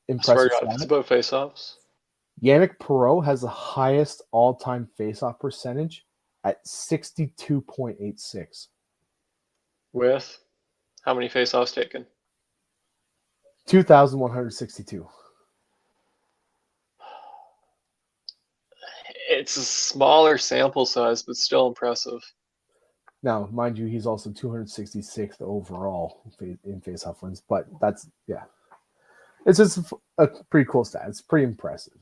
impressive I swear to God, if it's about face-offs. Yannick Perreault has the highest all-time face-off percentage at 62.86. With how many face-offs taken? 2,162. It's a smaller sample size, but still impressive. Now, mind you, he's also 266th overall in face-off wins, but that's, yeah. It's just a pretty cool stat. It's pretty impressive.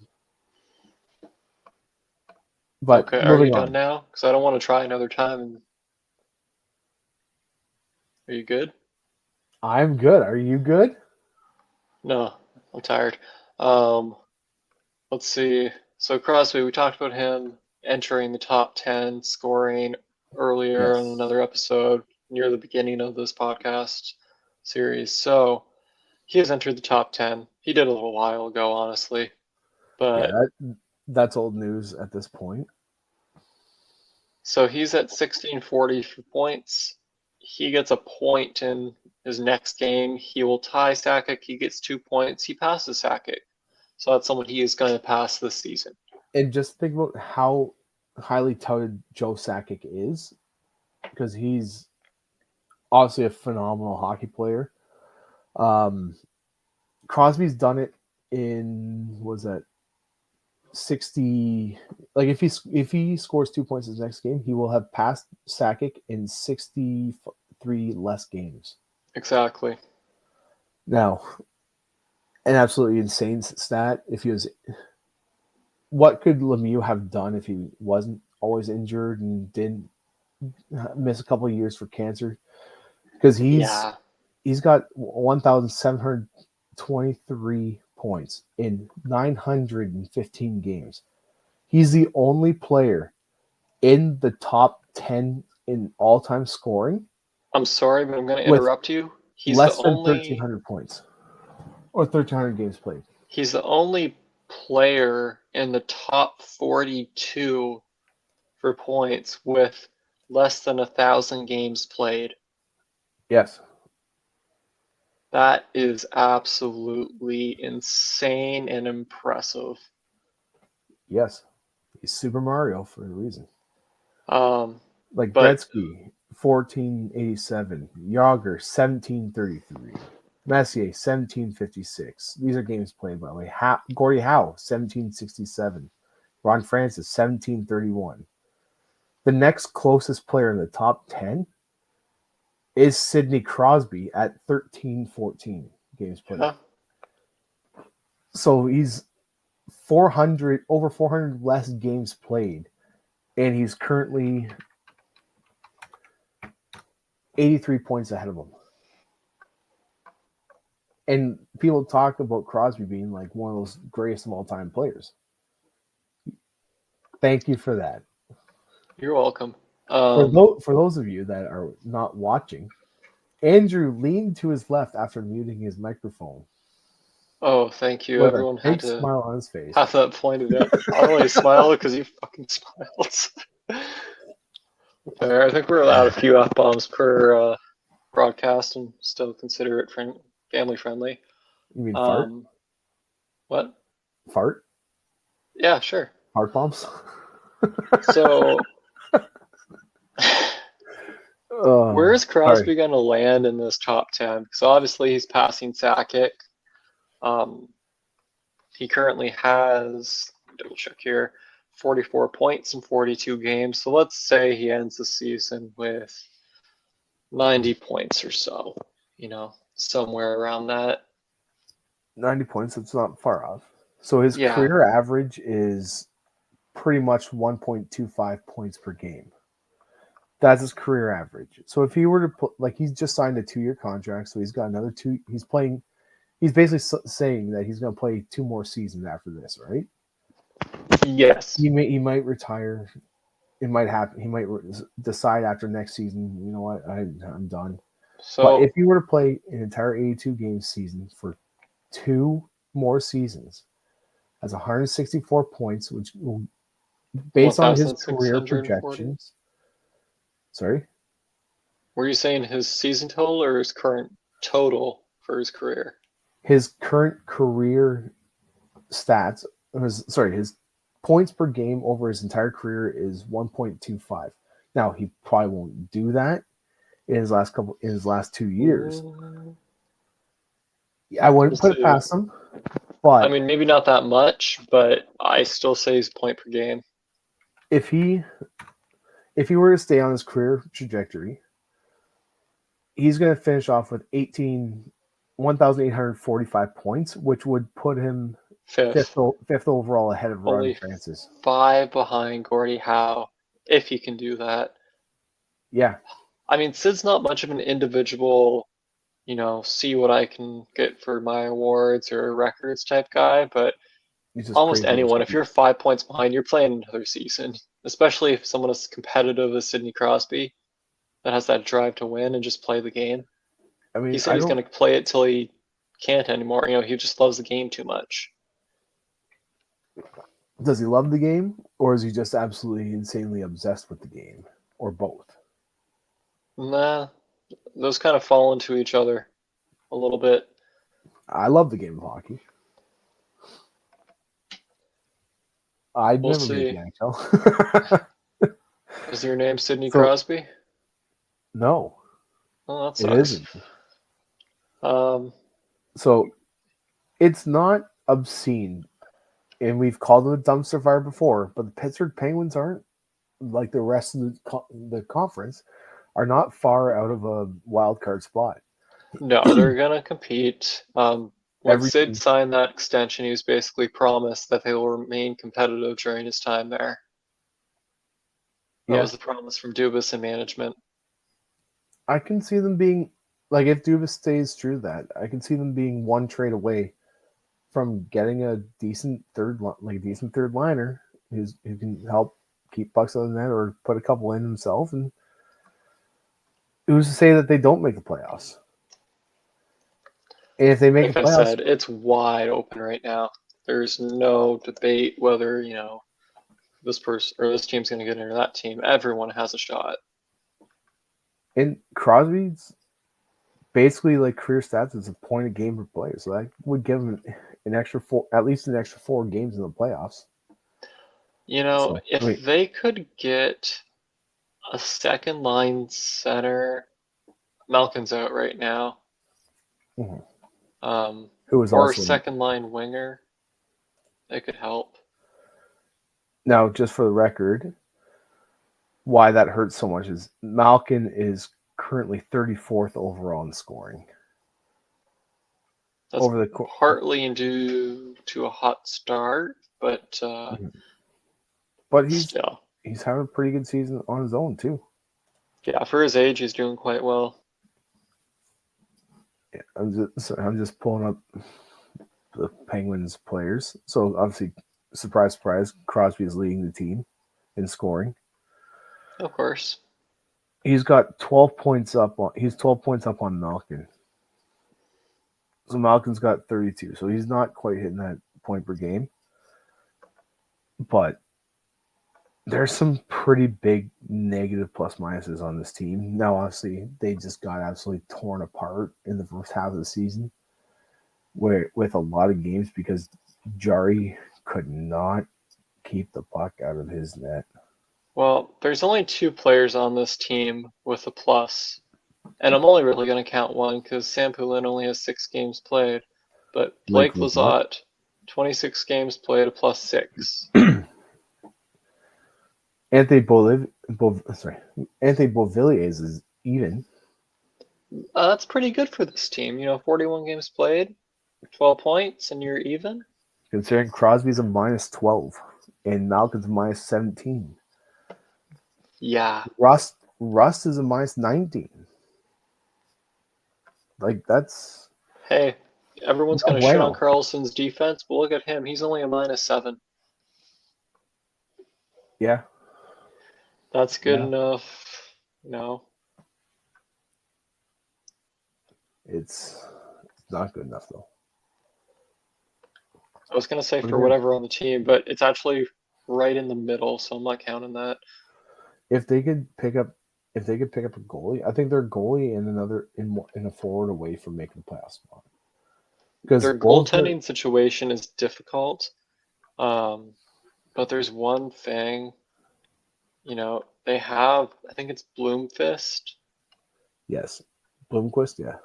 But okay, are you done now? Because I don't want to try another time. Are you good? I'm good. Are you good? No, I'm tired. Let's see. So Crosby, we talked about him entering the top 10, scoring earlier in another episode near the beginning of this podcast series. So he has entered the top 10. He did a little while ago, honestly. But yeah, that's old news at this point. So he's at 1640 for points. He gets a point in his next game. He will tie Sakic. He gets 2 points. He passes Sakic. So that's someone he is going to pass this season. And just think about how highly touted Joe Sakic is, because he's obviously a phenomenal hockey player. Crosby's done it in, was that 60? Like if he scores 2 points in his next game, he will have passed Sakic in 63 less games. Exactly. Now, an absolutely insane stat. If he was, what could Lemieux have done if he wasn't always injured and didn't miss a couple of years for cancer? Because he's got 1,723 points in 915 games. He's the only player in the top 10 in all-time scoring. I'm sorry, but I'm going to interrupt you. He's less than 1,300 points or 1,300 games played. He's the only player in the top 42 for points with less than 1,000 games played. Yes. That is absolutely insane and impressive. Yes. He's Super Mario for a reason. Like Gretzky, 1487. Yager, 1733. Messier, 1756. These are games played, by the way. Gordie Howe, 1767. Ron Francis, 1731. The next closest player in the top 10 is Sidney Crosby at 1314 games played. Yeah. So he's over 400 less games played, and he's currently 83 points ahead of him. And people talk about Crosby being like one of those greatest of all time players. Thank you for that. You're welcome. For those of you that are not watching, Andrew leaned to his left after muting his microphone. Oh, thank you. With Everyone a big had to smile on his face. have that pointed out. I only smiled because you fucking smiled. Fair. I think we're allowed a few F bombs per broadcast and still consider it family friendly. You mean fart? Um, what? Fart? Yeah, sure. Fart bombs? So, where Oh, is sorry. Crosby going to land in this top 10? Because obviously he's passing Sakic. Um, he currently has, double check here, 44 points in 42 games. So let's say he ends the season with 90 points or so, somewhere around that. 90 points, it's not far off. So his Yeah, career average is pretty much 1.25 points per game. That's his career average. So if he were to put, like, he's just signed a 2-year contract, so he's got another two. He's basically saying that he's going to play 2 more seasons after this, right? yes. He might retire. It might happen. He might decide after next season, you know what, I'm done. But So if you were to play an entire 82 game season for 2 more seasons, that's 164 points, which will, based on his career 1,640. projections. Sorry, Were you saying his season total or his current total for his career? his current career stats. His points per game over his entire career is 1.25. Now he probably won't do that in his last 2 years. I We'll wouldn't put it see. past him, I but mean, maybe not that much, but I still say he's point per game. if he were to stay on his career trajectory, he's going to finish off with 1,845 points, which would put him Fifth. fifth overall ahead of Ron Only Francis. 5 behind Gordie Howe, if he can do that. Yeah. I mean, Sid's not much of an individual, see what I can get for my awards or records type guy, but He's just almost crazy anyone, if achievement. you're 5 points behind, you're playing another season, especially if someone as competitive as Sidney Crosby that has that drive to win and just play the game. I He mean, said he's going to play it till he can't anymore. He just loves the game too much. does he love the game, or is he just absolutely insanely obsessed with the game, or both? Nah, those kind of fall into each other a little bit. I love the game of hockey. I'd We'll never make the see. NHL. Is your name Sidney So Crosby? no, Oh, that it sucks. isn't. Um, So it's not obscene, and we've called them a dumpster fire before. But the Pittsburgh Penguins aren't like the rest of the conference. Are not far out of a wild card spot. no, they're gonna compete. When Every Sid signed that extension, he was basically promised that they will remain competitive during his time there. That yeah, was the promise from Dubas and management. I can see them being like, if Dubas stays true to that, I can see them being one trade away from getting a decent third liner who can help keep pucks on the net or put a couple in himself. And who's to say that they don't make the playoffs? And if they make the Like I playoffs, said, it's wide open right now. There's no debate whether, this person or this team's going to get into that team. Everyone has a shot. and Crosby's basically like career stats is a point a game per player, so that would give him at least an extra 4 games in the playoffs. So I If mean, they could get a second line center, Malkin's out right now, mhm. um, Who was or a also second line winger, they could help. now, just for the record, why that hurts so much is Malkin is currently 34th overall in scoring That's over the partly due to a hot start, but but still, he's having a pretty good season on his own too. yeah, for his age, he's doing quite well. Yeah, I'm just pulling up the Penguins players. So obviously, surprise, surprise, Crosby is leading the team in scoring. Of course. He's got 12 points up on. He's 12 points up on Malkin. So Malkin's got 32. So he's not quite hitting that point per game, but there's some pretty big negative plus minuses on this team. Now, obviously, they just got absolutely torn apart in the first half of the season, where with a lot of games because Jari could not keep the puck out of his net. Well, there's only 2 players on this team with a plus, and I'm only really going to count one because Sam Poulin only has 6 games played. But Blake Blake Lizotte. Lizotte, 26 games played, a +6. Anthony Beauvilliers is even. That's pretty good for this team. 41 games played, 12 points, and you're even. Considering Crosby's a -12 and Malkin's a -17. Yeah. Rust is a -19. Like that's Hey, everyone's no going to shit on bueno. Carlson's defense, but look at him. He's only a -7. Yeah. That's good Yeah. enough. No. It's not good enough though. I was going to say But for again, whatever on the team, but it's actually right in the middle, so I'm not counting that. if they could pick up a goalie, I think they're goalie and another in a forward away from making the playoff spot. Because Their both goaltending situation is difficult, but there's one thing, they have, I think it's Bloomfist. yes, Bloomquist, yeah.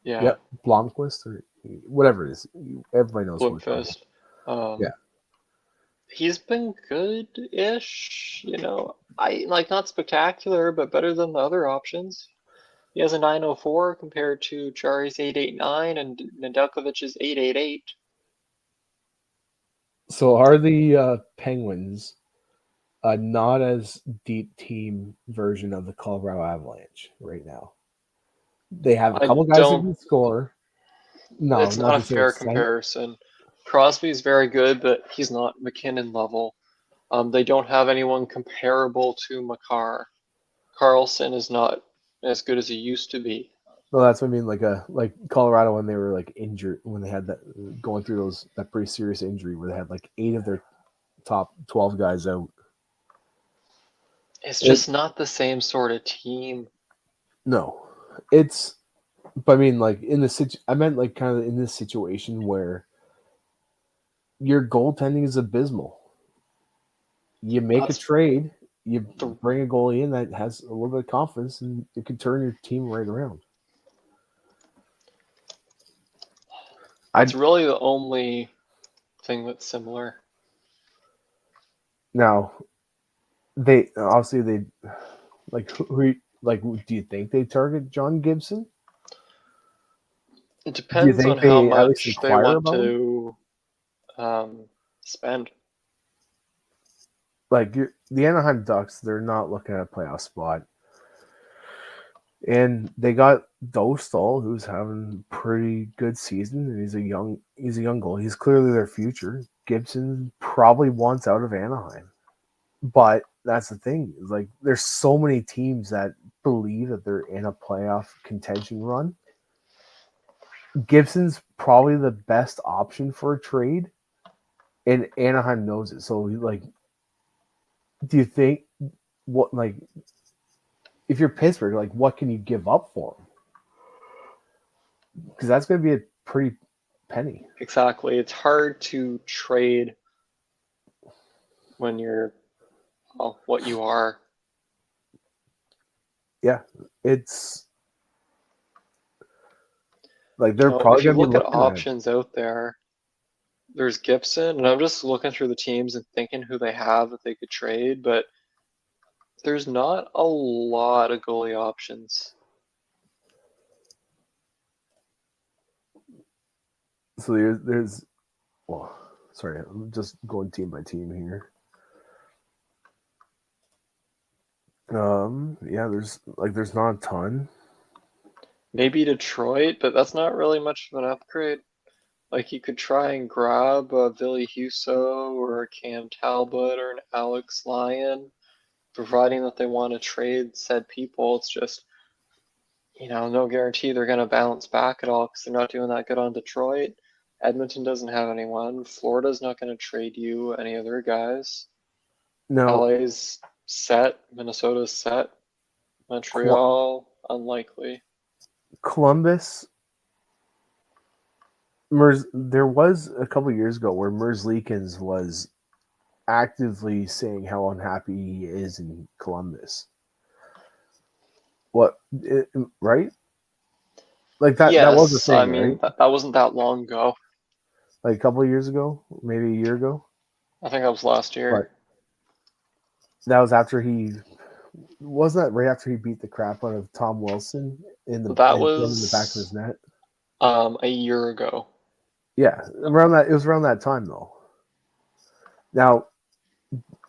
Yeah, Yep, Blomquist or whatever it is. Everybody knows who we're talking about. Bloomfist. Yeah. He's been good-ish, I like not spectacular, but better than the other options. He has a 904 compared to Jari's 889 and Nedeljkovic's 888. So are the Penguins a not as deep team version of the Colorado Avalanche right now? They have a I couple guys that don't. can score. No, It's not not a the same fair extent. comparison. Crosby's very good, but he's not McKinnon level. They don't have anyone comparable to Makar. Carlson is not as good as he used to be. No, that's what I mean. Like Colorado when they were like injured when they had that going through that pretty serious injury where they had like 8 of their top 12 guys out. It's It just not the same sort of team. no, it's. But I mean, like in the I meant like kind of in this situation where your goaltending is abysmal. You make a That's trade, you the bring a goalie in that has a little bit of confidence, and it can turn your team right around. that's I really the only thing that's similar. now they obviously they like like do you think they target John Gibson? It Do you depends on think how they at least much they inquire want about him? to spend. Like the Anaheim Ducks, they're not looking at a playoff spot, and they got Dostal, who's having a pretty good season, and he's a young goalie. He's clearly their future. Gibson probably wants out of Anaheim, but that's the thing. Is like there's so many teams that believe that they're in a playoff contention run. Gibson's probably the best option for a trade, and Anaheim knows it. So like, do you think what like if you're Pittsburgh, like what can you give up for him? Because that's going to be a pretty penny. Exactly. It's hard to trade when you're what you are. Yeah, it's like they're probably If you going to be look at looking at it. options out there, there's Gibson, and I'm just looking through the teams and thinking who they have that they could trade, but there's not a lot of goalie options. So there's well, sorry, I'm just going team by team here. Yeah, there's not a ton. Maybe Detroit, but that's not really much of an upgrade. Like you could try and grab a Billy Huso or a Cam Talbot or an Alex Lyon, providing that they want to trade said people. It's just, no guarantee they're going to bounce back at all because they're not doing that good on Detroit. Edmonton doesn't have anyone. Florida's not going to trade you any other guys. No, LA's set, Minnesota's set, Col- Montreal unlikely. Columbus. There was a couple years ago where Merzlikins was actively saying how unhappy he is in Columbus. Right? Like that was a Yes, I thing, mean right? that wasn't that long ago. Like a couple of years ago, maybe a year ago. I think that was last year. But that was after he wasn't that right after he beat the crap out of Tom Wilson That and threw him in the back of was his net. a year ago. Yeah, around that it was around that time though. Now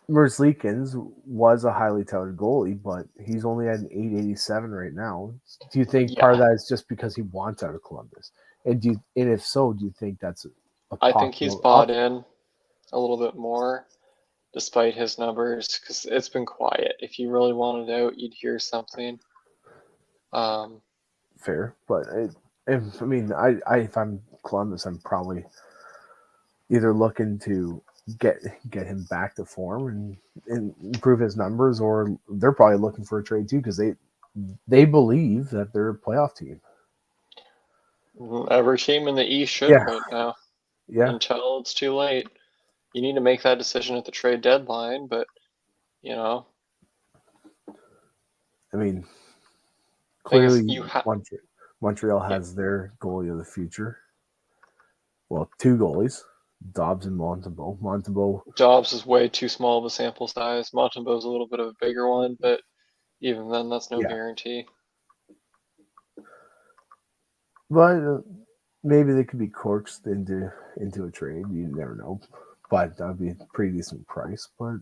Merzlikins was a highly touted goalie, but he's only at an 887 right now. Do you think part of Yeah, that is just because he wants out of Columbus? And if so, do you think that's a I think he's possible bought option? in a little bit more despite his numbers because it's been quiet. If you really wanted out, you'd hear something. Um, Fair, but if I'm Columbus, I'm probably either looking to get get him back to form and improve his numbers, or they're probably looking for a trade too because they believe that they're a playoff team. every team in the East should Yeah, right now yeah. until it's too late. You need to make that decision at the trade deadline, but you know, I mean, thing is, clearly Montreal yeah, has their goalie of the future. Well, two goalies, Dobbs and Montembeau. Montembeau, Dobbs is way too small of a sample size. Montembeau's a little bit of a bigger one, but even then, that's no yeah, guarantee. but maybe they could be coaxed into a trade. You never know, but that'd be a pretty decent price. But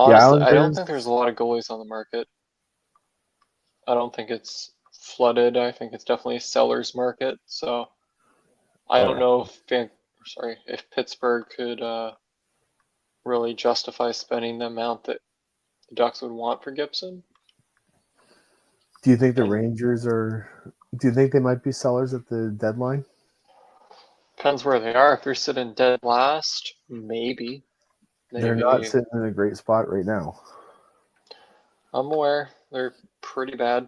the Honestly, I don't think there's Islanders, a lot of goalies on the market. I don't think it's flooded. I think it's definitely a seller's market. So I oh don't yeah. know if Pittsburgh could really justify spending the amount that the Ducks would want for Gibson. Do you think the And Rangers are? Do you think they might be sellers at the deadline? depends where they are. If they're sitting dead last, maybe, They're not maybe. sitting in a great spot right now. I'm aware they're pretty bad.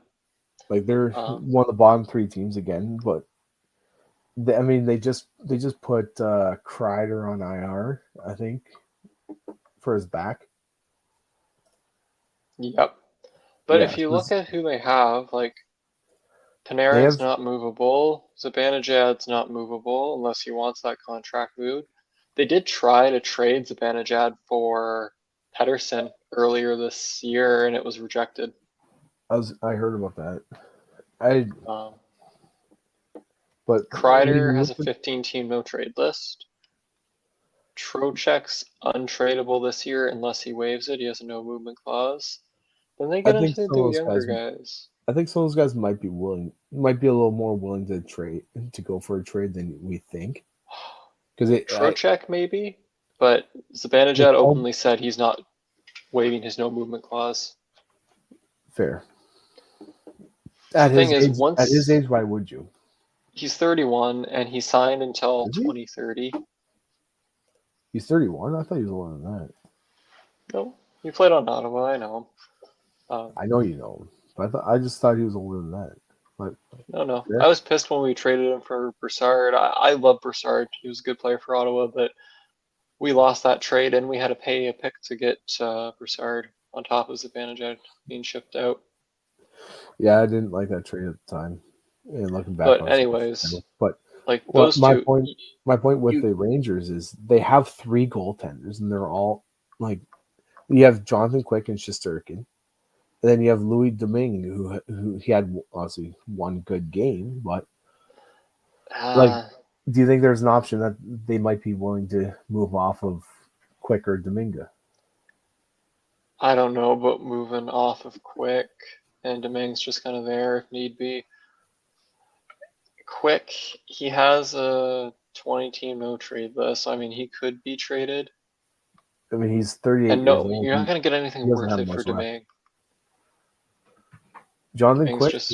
Like they're Um, one of the bottom three teams again, but they just put Kreider on IR, I think, for his back. yep. But Yeah, if you look at who they have, like they Panarin's have. not movable. Zibanejad's not movable unless he wants that contract moved. They did try to trade Zibanejad for Pedersen earlier this year, and it was rejected. I heard about that. I Um, but maybe Kreider has with a the, 15-team no trade list. Trocheck's untradeable this year unless he waives it. He has a no movement clause. Then they I get think into some of the those younger guys. guys. I think some of those guys might be a little more willing to go for a trade than we think. Because Trocheck maybe, but with Zibanejad all openly said he's not waiving his no movement clause. fair The thing is, at his once age, why would you? he's 31 and he signed until Is he? 2030. He's 31. I thought he was older than that. No, he played on Ottawa. I know him. I know you know him, but I just thought he was older than that. But No, no. yeah, I was pissed when we traded him for Broussard. I love Broussard. He was a good player for Ottawa, but we lost that trade and we had to pay a pick to get Broussard on top of Zibanejad being shipped out. yeah, I didn't like that trade at the time. And looking back But on it, anyways, but like what those two, my point with you the Rangers is they have three goaltenders, and they're all like you have Jonathan Quick and Shesterkin, and then you have Louis Domingue, who he had obviously one good game, but like, uh, do you think there's an option that they might be willing to move off of Quick or Domingue? I don't know about moving off of Quick and Domingue's just kind of there if need be. Quick, he has a 20 team no trade list. I mean, he could be traded. I mean, he's 38 And years no, old. you're not going to get He anything doesn't worth have it for much left. Domingue. Jonathan Domingue's Quick, just,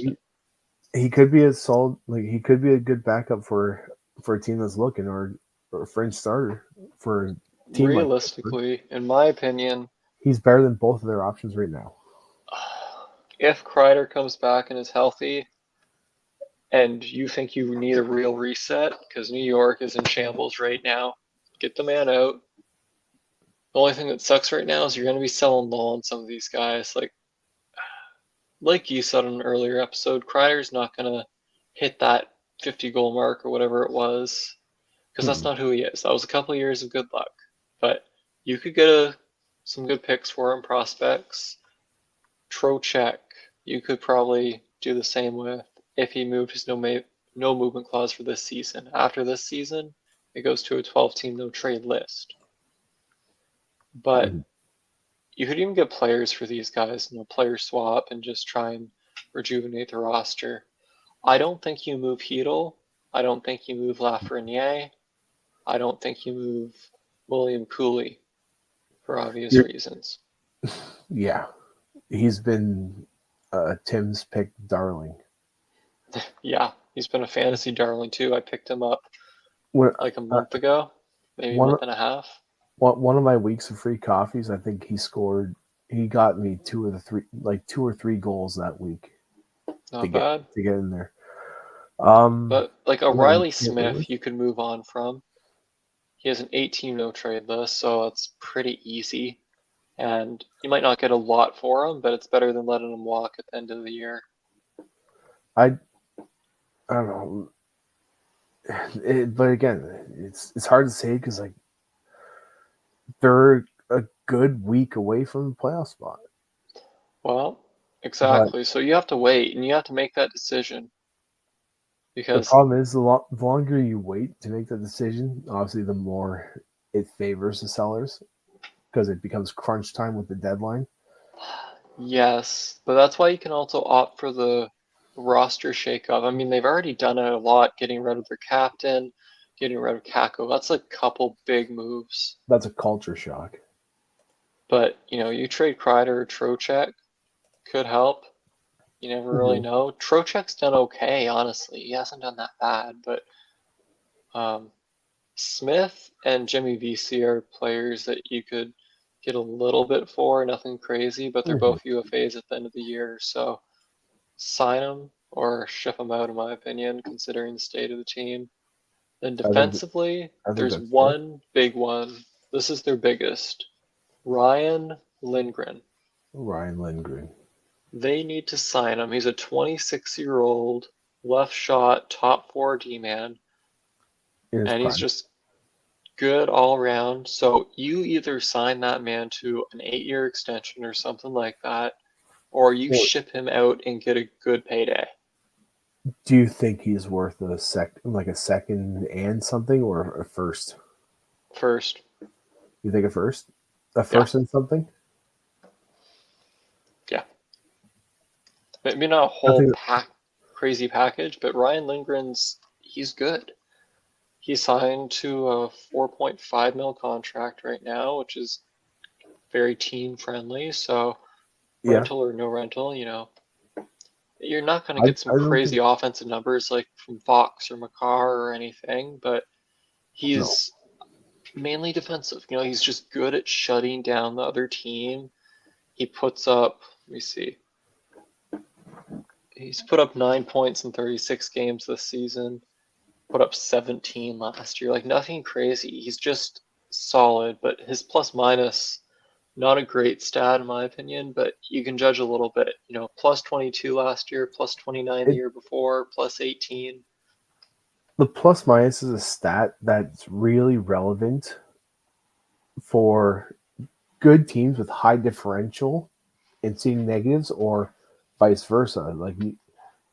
he could be a solid, like he could be a good backup for a team that's looking or a fringe starter for team like Pittsburgh, realistically, in my opinion, he's better than both of their options right now. if Kreider comes back and is healthy, and you think you need a real reset because New York is in shambles right now, get the man out. The only thing that sucks right now is you're going to be selling low on some of these guys. Like you said in an earlier episode, Kreider's not going to hit that 50 goal mark or whatever it was because that's not who he is. That was a couple of years of good luck. But you could get some good picks for him, prospects. Trocheck, you could probably do the same with if he moved his no movement clause for this season. After this season, it goes to a 12-team no trade list. But you could even get players for these guys, player swap and just try and rejuvenate the roster. I don't think you move Hedel. I don't think you move Lafreniere. I don't think you move William Cooley for obvious reasons. Yeah, he's been Tim's pick darling. Yeah, he's been a fantasy darling too. I picked him up like a month ago, maybe a month and a half. One of my weeks of free coffees, I think he got me two or three goals that week. Not bad. To get in there. But like a Riley Smith, you could move on from. He has an 8-team no trade list, so it's pretty easy. And you might not get a lot for him, but it's better than letting him walk at the end of the year. I don't know. But again, it's hard to say because like they're a good week away from the playoff spot. Well, exactly. So you have to wait, and you have to make that decision. Because the problem is the longer you wait to make the decision, obviously the more it favors the sellers because it becomes crunch time with the deadline. Yes, but that's why you can also opt for the roster shakeup. I mean, they've already done it a lot, getting rid of their captain, getting rid of Kako. That's a couple big moves. That's a culture shock. But, you trade Kreider or Trocheck, could help. You never really know. Trocheck's done okay, honestly. He hasn't done that bad, but Smith and Jimmy Vesey are players that you could get a little bit for, nothing crazy, but they're both UFAs at the end of the year, so sign them or ship them out, in my opinion, considering the state of the team. Then defensively, there's one big one. This is their biggest. Ryan Lindgren. They need to sign him. He's a 26-year-old left shot, top 4 D-man, and he's just good all around. So you either sign that man to an 8-year extension or something like that, or you ship him out and get a good payday. Do you think he's worth a second and something, or a first? First. You think a first? A first and something? Yeah. Maybe not a whole crazy package, but Ryan Lindgren's, he's good. He's signed to a $4.5 million contract right now, which is very team friendly. So rental or no rental, you're not going to get some crazy offensive numbers like from Fox or Makar or anything, but he's mainly defensive. He's just good at shutting down the other team. He puts up, let me see. He's put up 9 points in 36 games this season. Put up 17 last year. Like nothing crazy. He's just solid, but his plus minus, not a great stat in my opinion, but you can judge a little bit. Plus 22 last year, plus 29 the year before, plus 18. The plus minus is a stat that's really relevant for good teams with high differential and seeing negatives, or vice versa. Like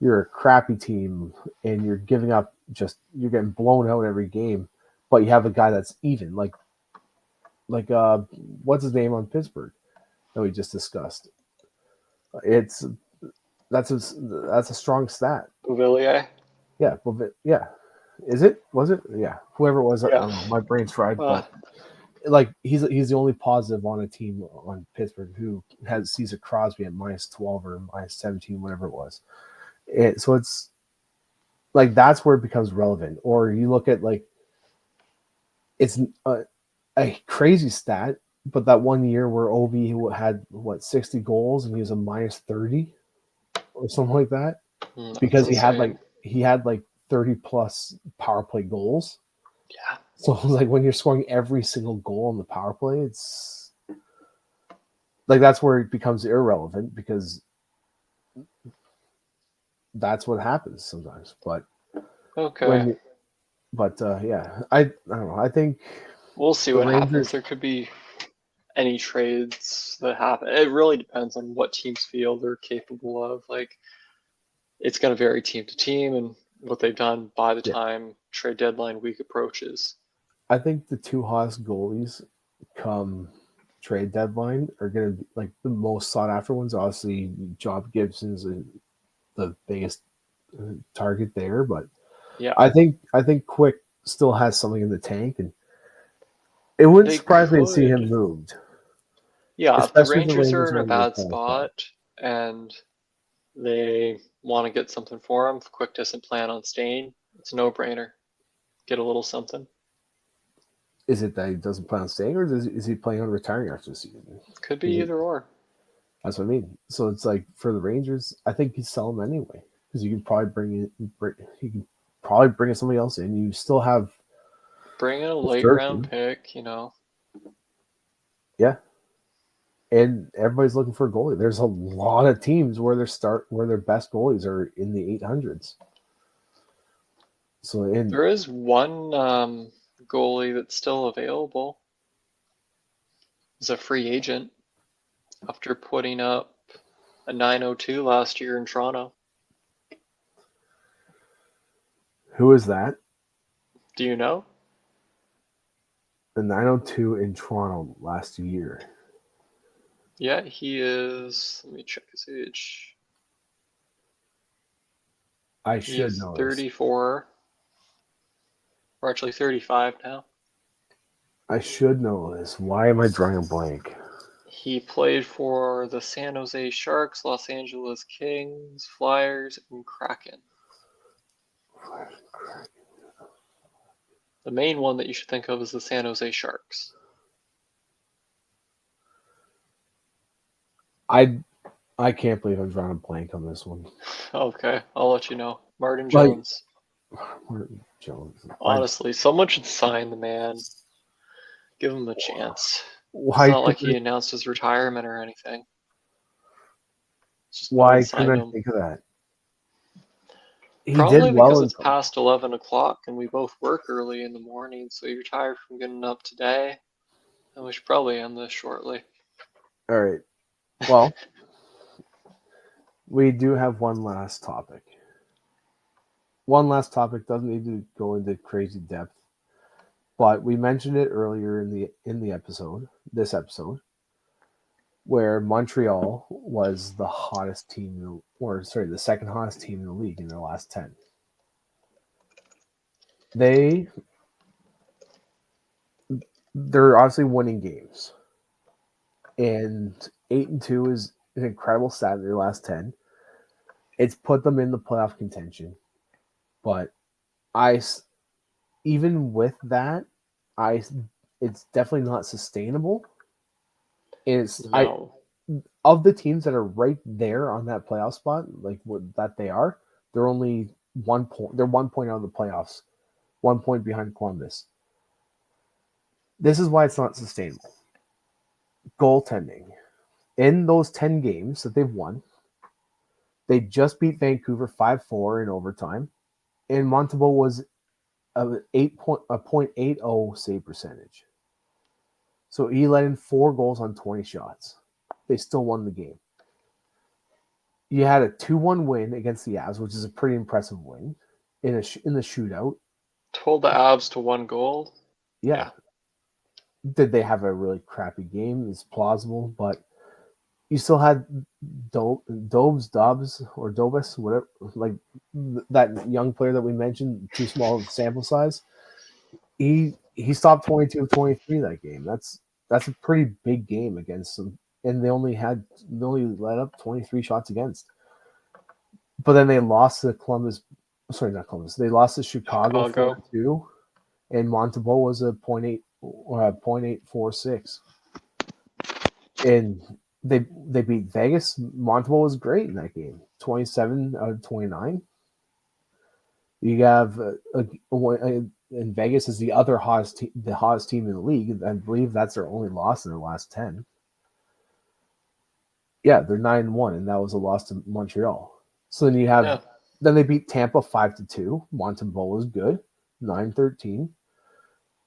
you're a crappy team and you're giving up, you're getting blown out every game, but you have a guy that's even. Like what's his name on Pittsburgh that we just discussed? That's a strong stat. Bouvillier? Yeah, Is it? Was it? Yeah. Whoever it was, I don't know. My brain's fried, but like he's the only positive on a team on Pittsburgh who sees a Crosby at -12 or -17, whatever it was. So it's like that's where it becomes relevant. Or you look at like it's a crazy stat, but that one year where Ovi had 60 goals and he was a minus 30 or something like that That's because insane. he had like 30 plus power play goals. Yeah. So it was like when you're scoring every single goal on the power play, it's like that's where it becomes irrelevant because that's what happens sometimes. But Okay. when yeah, I don't know. I think We'll see the what happens. Rangers. There could be any trades that happen. It really depends on what teams feel they're capable of. Like, it's going to vary team to team and what they've done by the Yeah, time trade deadline week approaches. I think the two hottest goalies come trade deadline are going to be like the most sought after ones. Obviously, Job Gibson's the biggest target there, but Yeah, I think Quick still has something in the tank, and it wouldn't they surprise me to see him could. moved, Yeah, if the especially if the Rangers are Rangers in are a in the bad playoff spot. spot and they want to get something for him, if Quick doesn't plan on staying, it's a no-brainer. Get a little something. Is it that he doesn't plan on staying, or is he planning on retiring after the season? Could be either or. That's what I mean. So it's like for the Rangers, I think you sell him anyway because you can probably you can probably bring somebody else in. You still have Bring in a late round Sturgeon, pick, you know. yeah, and everybody's looking for a goalie. There's a lot of teams where their best goalies are in the 800s. So in There is one goalie that's still available. He's a free agent after putting up a 902 last year in Toronto. who is that? Do you know? The 902 in Toronto last year. Yeah, he is. Let me check his age. I He should is know this. 34, or actually 35 now. I should know this. Why am I drawing a blank? He played for the San Jose Sharks, Los Angeles Kings, Flyers, and Kraken. The main one that you should think of is the San Jose Sharks. I I can't believe I'm drawing a blank on this one. Okay, I'll let you know. Martin Like Jones. Martin Jones. Honestly, someone should sign the man. Give him a chance. It's Why not like couldn't he announced his retirement or anything. Just go and why sign couldn't I him. think of that? He did Probably well because in it's past 11 o'clock and we both work early in the morning, so you're tired from getting up today. And we should probably end this shortly. all right. Well, we do have one last topic. One last topic doesn't need to go into crazy depth, but we mentioned it earlier in the episode, this episode, where Montreal was the hottest team, or sorry, the second hottest team in the league in their last 10. They they're obviously winning games, and 8-2 is an incredible stat in their last 10. It's put them in the playoff contention, but I even with that, I it's definitely not sustainable. And it's I No. of the teams that are right there on that playoff spot, like what that they are, they're only 1 point. They're 1 point out of the playoffs, 1 point behind Columbus. This is why it's not sustainable. Goaltending in those 10 games that they've won, they just beat Vancouver 5-4 in overtime, and Montembeault was a .80 save percentage. So he let in 4 goals on 20 shots. They still won the game. You had a 2-1 win against the Avs, which is a pretty impressive win in the shootout. Told the Avs to 1 goal. Yeah. Did they have a really crappy game? It's plausible, but you still had Dobbs, or Dobus, whatever, like that young player that we mentioned, too small of sample size. He stopped 22 of 23 that game. That's a pretty big game against them, and they only let up 23 shots against. But then they lost to Columbus. Sorry, not Columbus. They lost to Chicago Chicago. 4-2, and Montembeault was a .846, and they beat Vegas. Montreal was great in that game, 27 out of 29. You have and Vegas is the other the hottest team in the league. I believe that's their only loss in their last 10. Yeah, they're 9-1, and that was a loss to Montreal. So then you have Yeah. then they beat Tampa 5-2. Montreal is good, 9-13.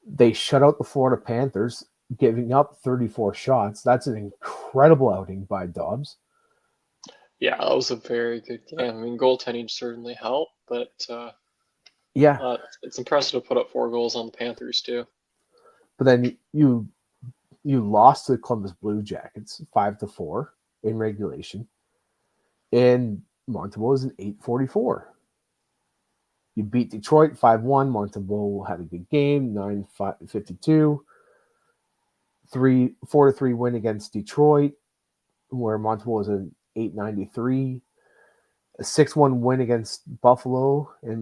They shut out the Florida Panthers, giving up 34 shots. That's an incredible outing by Dobbs. Yeah, that was a very good game. I mean, goaltending certainly helped, but Yeah, it's impressive to put up 4 goals on the Panthers too. but then you lost to the Columbus Blue Jackets 5-4 in regulation, and Montreal is an 844. You beat Detroit 5-1. Montreal had a good game, 9-52. 4-3 win against Detroit, where Montreal was an 893. A 6-1 win against Buffalo in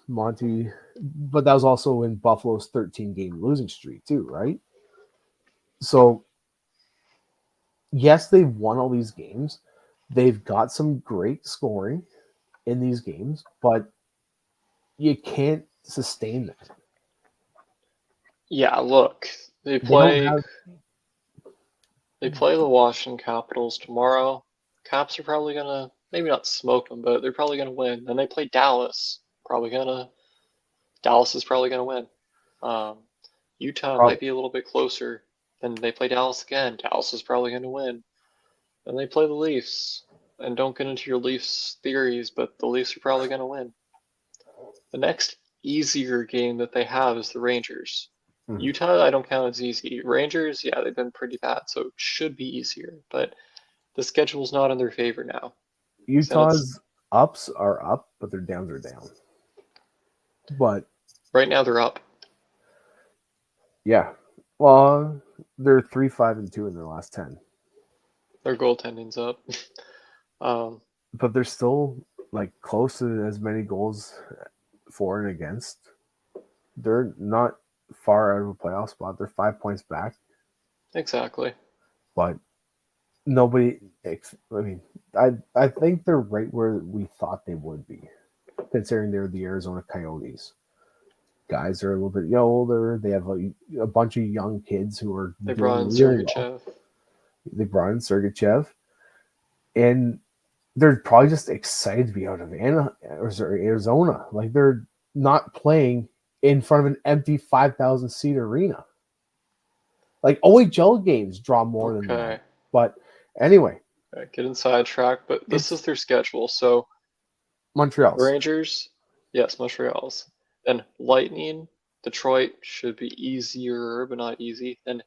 Monty, but that was also in Buffalo's 13-game losing streak too, right? So yes, they've won all these games. They've got some great scoring in these games, but you can't sustain that. Yeah, look, they They don't play have they play the Washington Capitals tomorrow. Caps are probably gonna maybe not smoke them, but they're probably gonna win. Then they play Dallas. Dallas is probably gonna win. Um, Utah might be a little bit closer. Then they play Dallas again. Dallas is probably gonna win. Then they play the Leafs. And don't get into your Leafs theories, but the Leafs are probably gonna win. The next easier game that they have is the Rangers. Utah, I don't count as easy. Rangers, yeah, they've been pretty bad, so it should be easier. But the schedule's not in their favor now. Utah's ups are up, but their downs are down. But right now they're up. Yeah, well, they're 3-5-2 in their last 10. Their goaltending's up. But they're still like close to as many goals for and against. They're not far out of a playoff spot. They're 5 points back. Exactly. But nobody. I mean, I think they're right where we thought they would be, considering they're the Arizona Coyotes. Guys are a little bit older. They have a bunch of young kids who are they brought in Sergachev. They brought in Sergachev, and they're probably just excited to be out of Arizona. Like they're not playing in front of an empty 5,000 seat arena. Like OHL games draw more than that. But anyway, getting sidetracked. But this is their schedule. So Montreal's Rangers, yes, Montreal's. Then Lightning, Detroit should be easier, but not easy. Then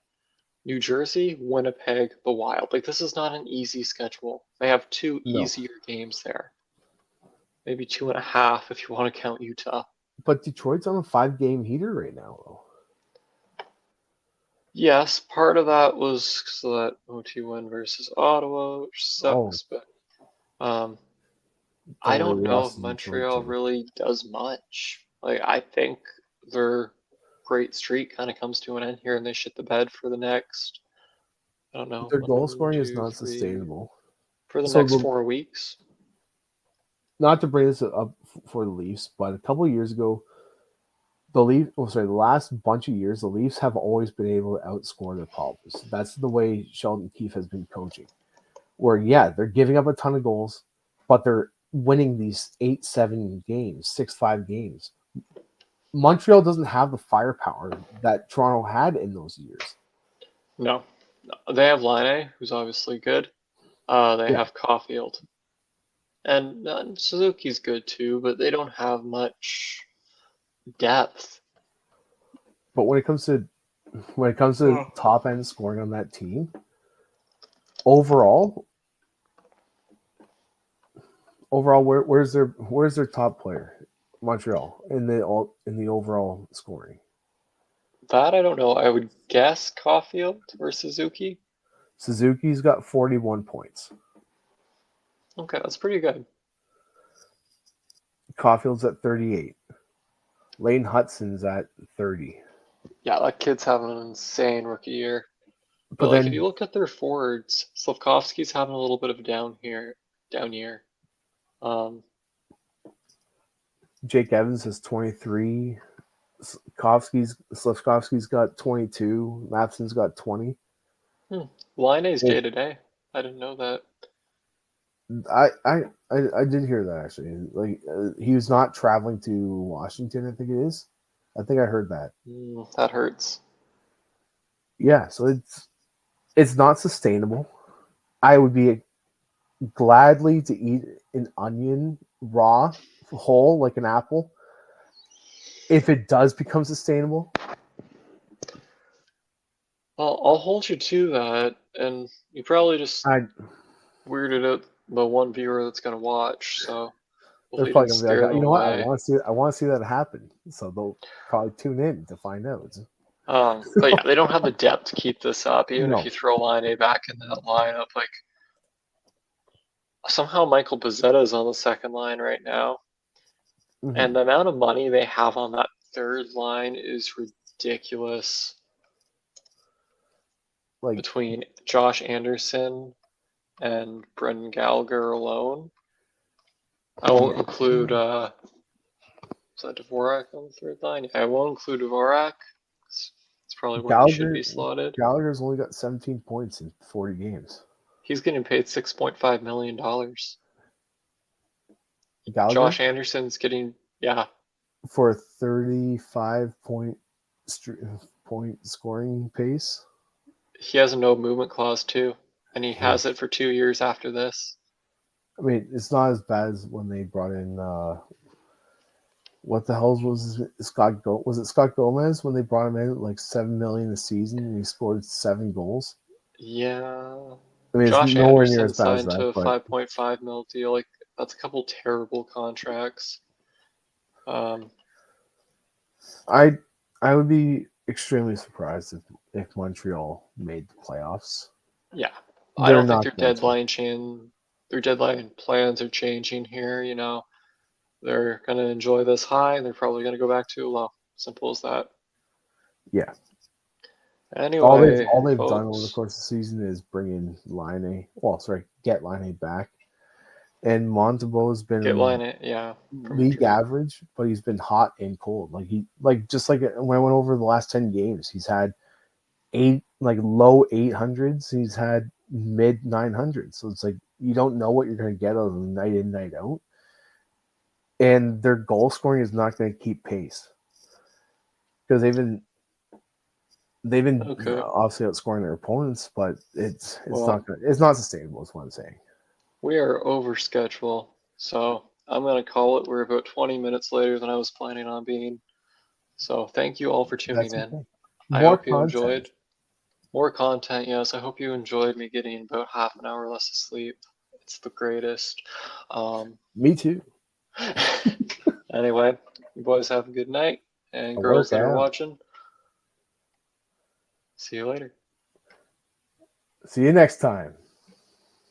New Jersey, Winnipeg, the Wild. Like this is not an easy schedule. They have 2 easier games there. Maybe 2.5 if you want to count Utah. But Detroit's on a 5-game heater right now, though. Yes, part of that was so that OT win versus Ottawa, which sucks. But I don't know if Montreal really does much. Like I think their great streak kind of comes to an end here, and they shit the bed for the next. I don't know. Their goal scoring is not sustainable for the next 4 weeks. Not to bring this up for the Leafs, but a couple of years ago, the last bunch of years, the Leafs have always been able to outscore their problems. That's the way Sheldon Keefe has been coaching. Where, yeah, they're giving up a ton of goals, but they're winning these 8-7 games, 6-5 games. Montreal doesn't have the firepower that Toronto had in those years. No. They have Laine, who's obviously good. They have Caulfield. And Suzuki's good too, but they don't have much depth. But when it comes to top end scoring on that team, overall, where's their top player? Montreal in the overall scoring. That I don't know. I would guess Caulfield or Suzuki. Suzuki's got 41 points. Okay, that's pretty good. Caulfield's at 38. Lane Hutson's at 30. Yeah, that kid's having an insane rookie year. But But like, if then you look at their forwards, Slavkovsky's having a little bit of a down year. Um, Jake Evans has 23. Slavkovsky's got 22. Mapson's got 20. Line's Well, day to day. I didn't know that. I did hear that actually. Like he was not traveling to Washington. I think it is. I think I heard that. That hurts. Yeah, so it's not sustainable. I would be gladly to eat an onion raw, whole like an apple, if it does become sustainable. I'll hold you to that, and you probably just I weirded out the one viewer that's gonna watch. So They're hopefully you probably didn't gonna be scare like, them you know what? away. I want to see that happen. So they'll probably tune in to find out. But yeah, they don't have the depth to keep this up. Even if No. you throw Line A back in that lineup, like somehow Michael Pezzetta is on the second line right now, and Mm-hmm. the amount of money they have on that third line is ridiculous. Like Between Josh Anderson and Brendan Gallagher alone, I won't yeah, include is that Dvorak on the third line? Yeah, I won't include Dvorak. It's probably where he should be Gallagher slotted. Gallagher's only got 17 points in 40 games. He's getting paid $6.5 million. Gallagher Josh Anderson's getting, yeah, for a 35 point scoring pace. he has a no movement clause too, and he Oof. has it for 2 years after this. I mean, it's not as bad as when they brought in what the hell was was it Scott Gomez when they brought him in at like 7 million a season and he scored 7 goals. Yeah, I mean, it's Josh nowhere near Anderson as bad as signed that, to a but 5.5 mil deal. Like that's a couple terrible contracts. Um, I I would be extremely surprised if Montreal made the playoffs. yeah, I They're don't think not going to. their deadline plans are changing here. You know, they're gonna enjoy this high. They're probably gonna go back to low. Simple as that. Yeah. Anyway, All they've done over the folks, course of the season is bring in get Line A back. And Montebo's get been line it, yeah, from league injury. average, but he's been hot and cold. Just like when I went over the last 10 games, he's had low 800s, he's had mid 900s. So it's like you don't know what you're going to get out of them night in, night out. And their goal scoring is not going to keep pace because they've been Okay, obviously outscoring their opponents, but well, it's not sustainable. Is what I'm saying. we are over schedule, so I'm gonna call it. We're about 20 minutes later than I was planning on being. So thank you all for tuning That's in. okay. I More hope you content. enjoyed more content. Yes, I hope you enjoyed me getting about half an hour less of sleep. It's the greatest. Um, Me too. anyway, you boys have a good night, and I girls work that are out. watching, see you later. See you next time.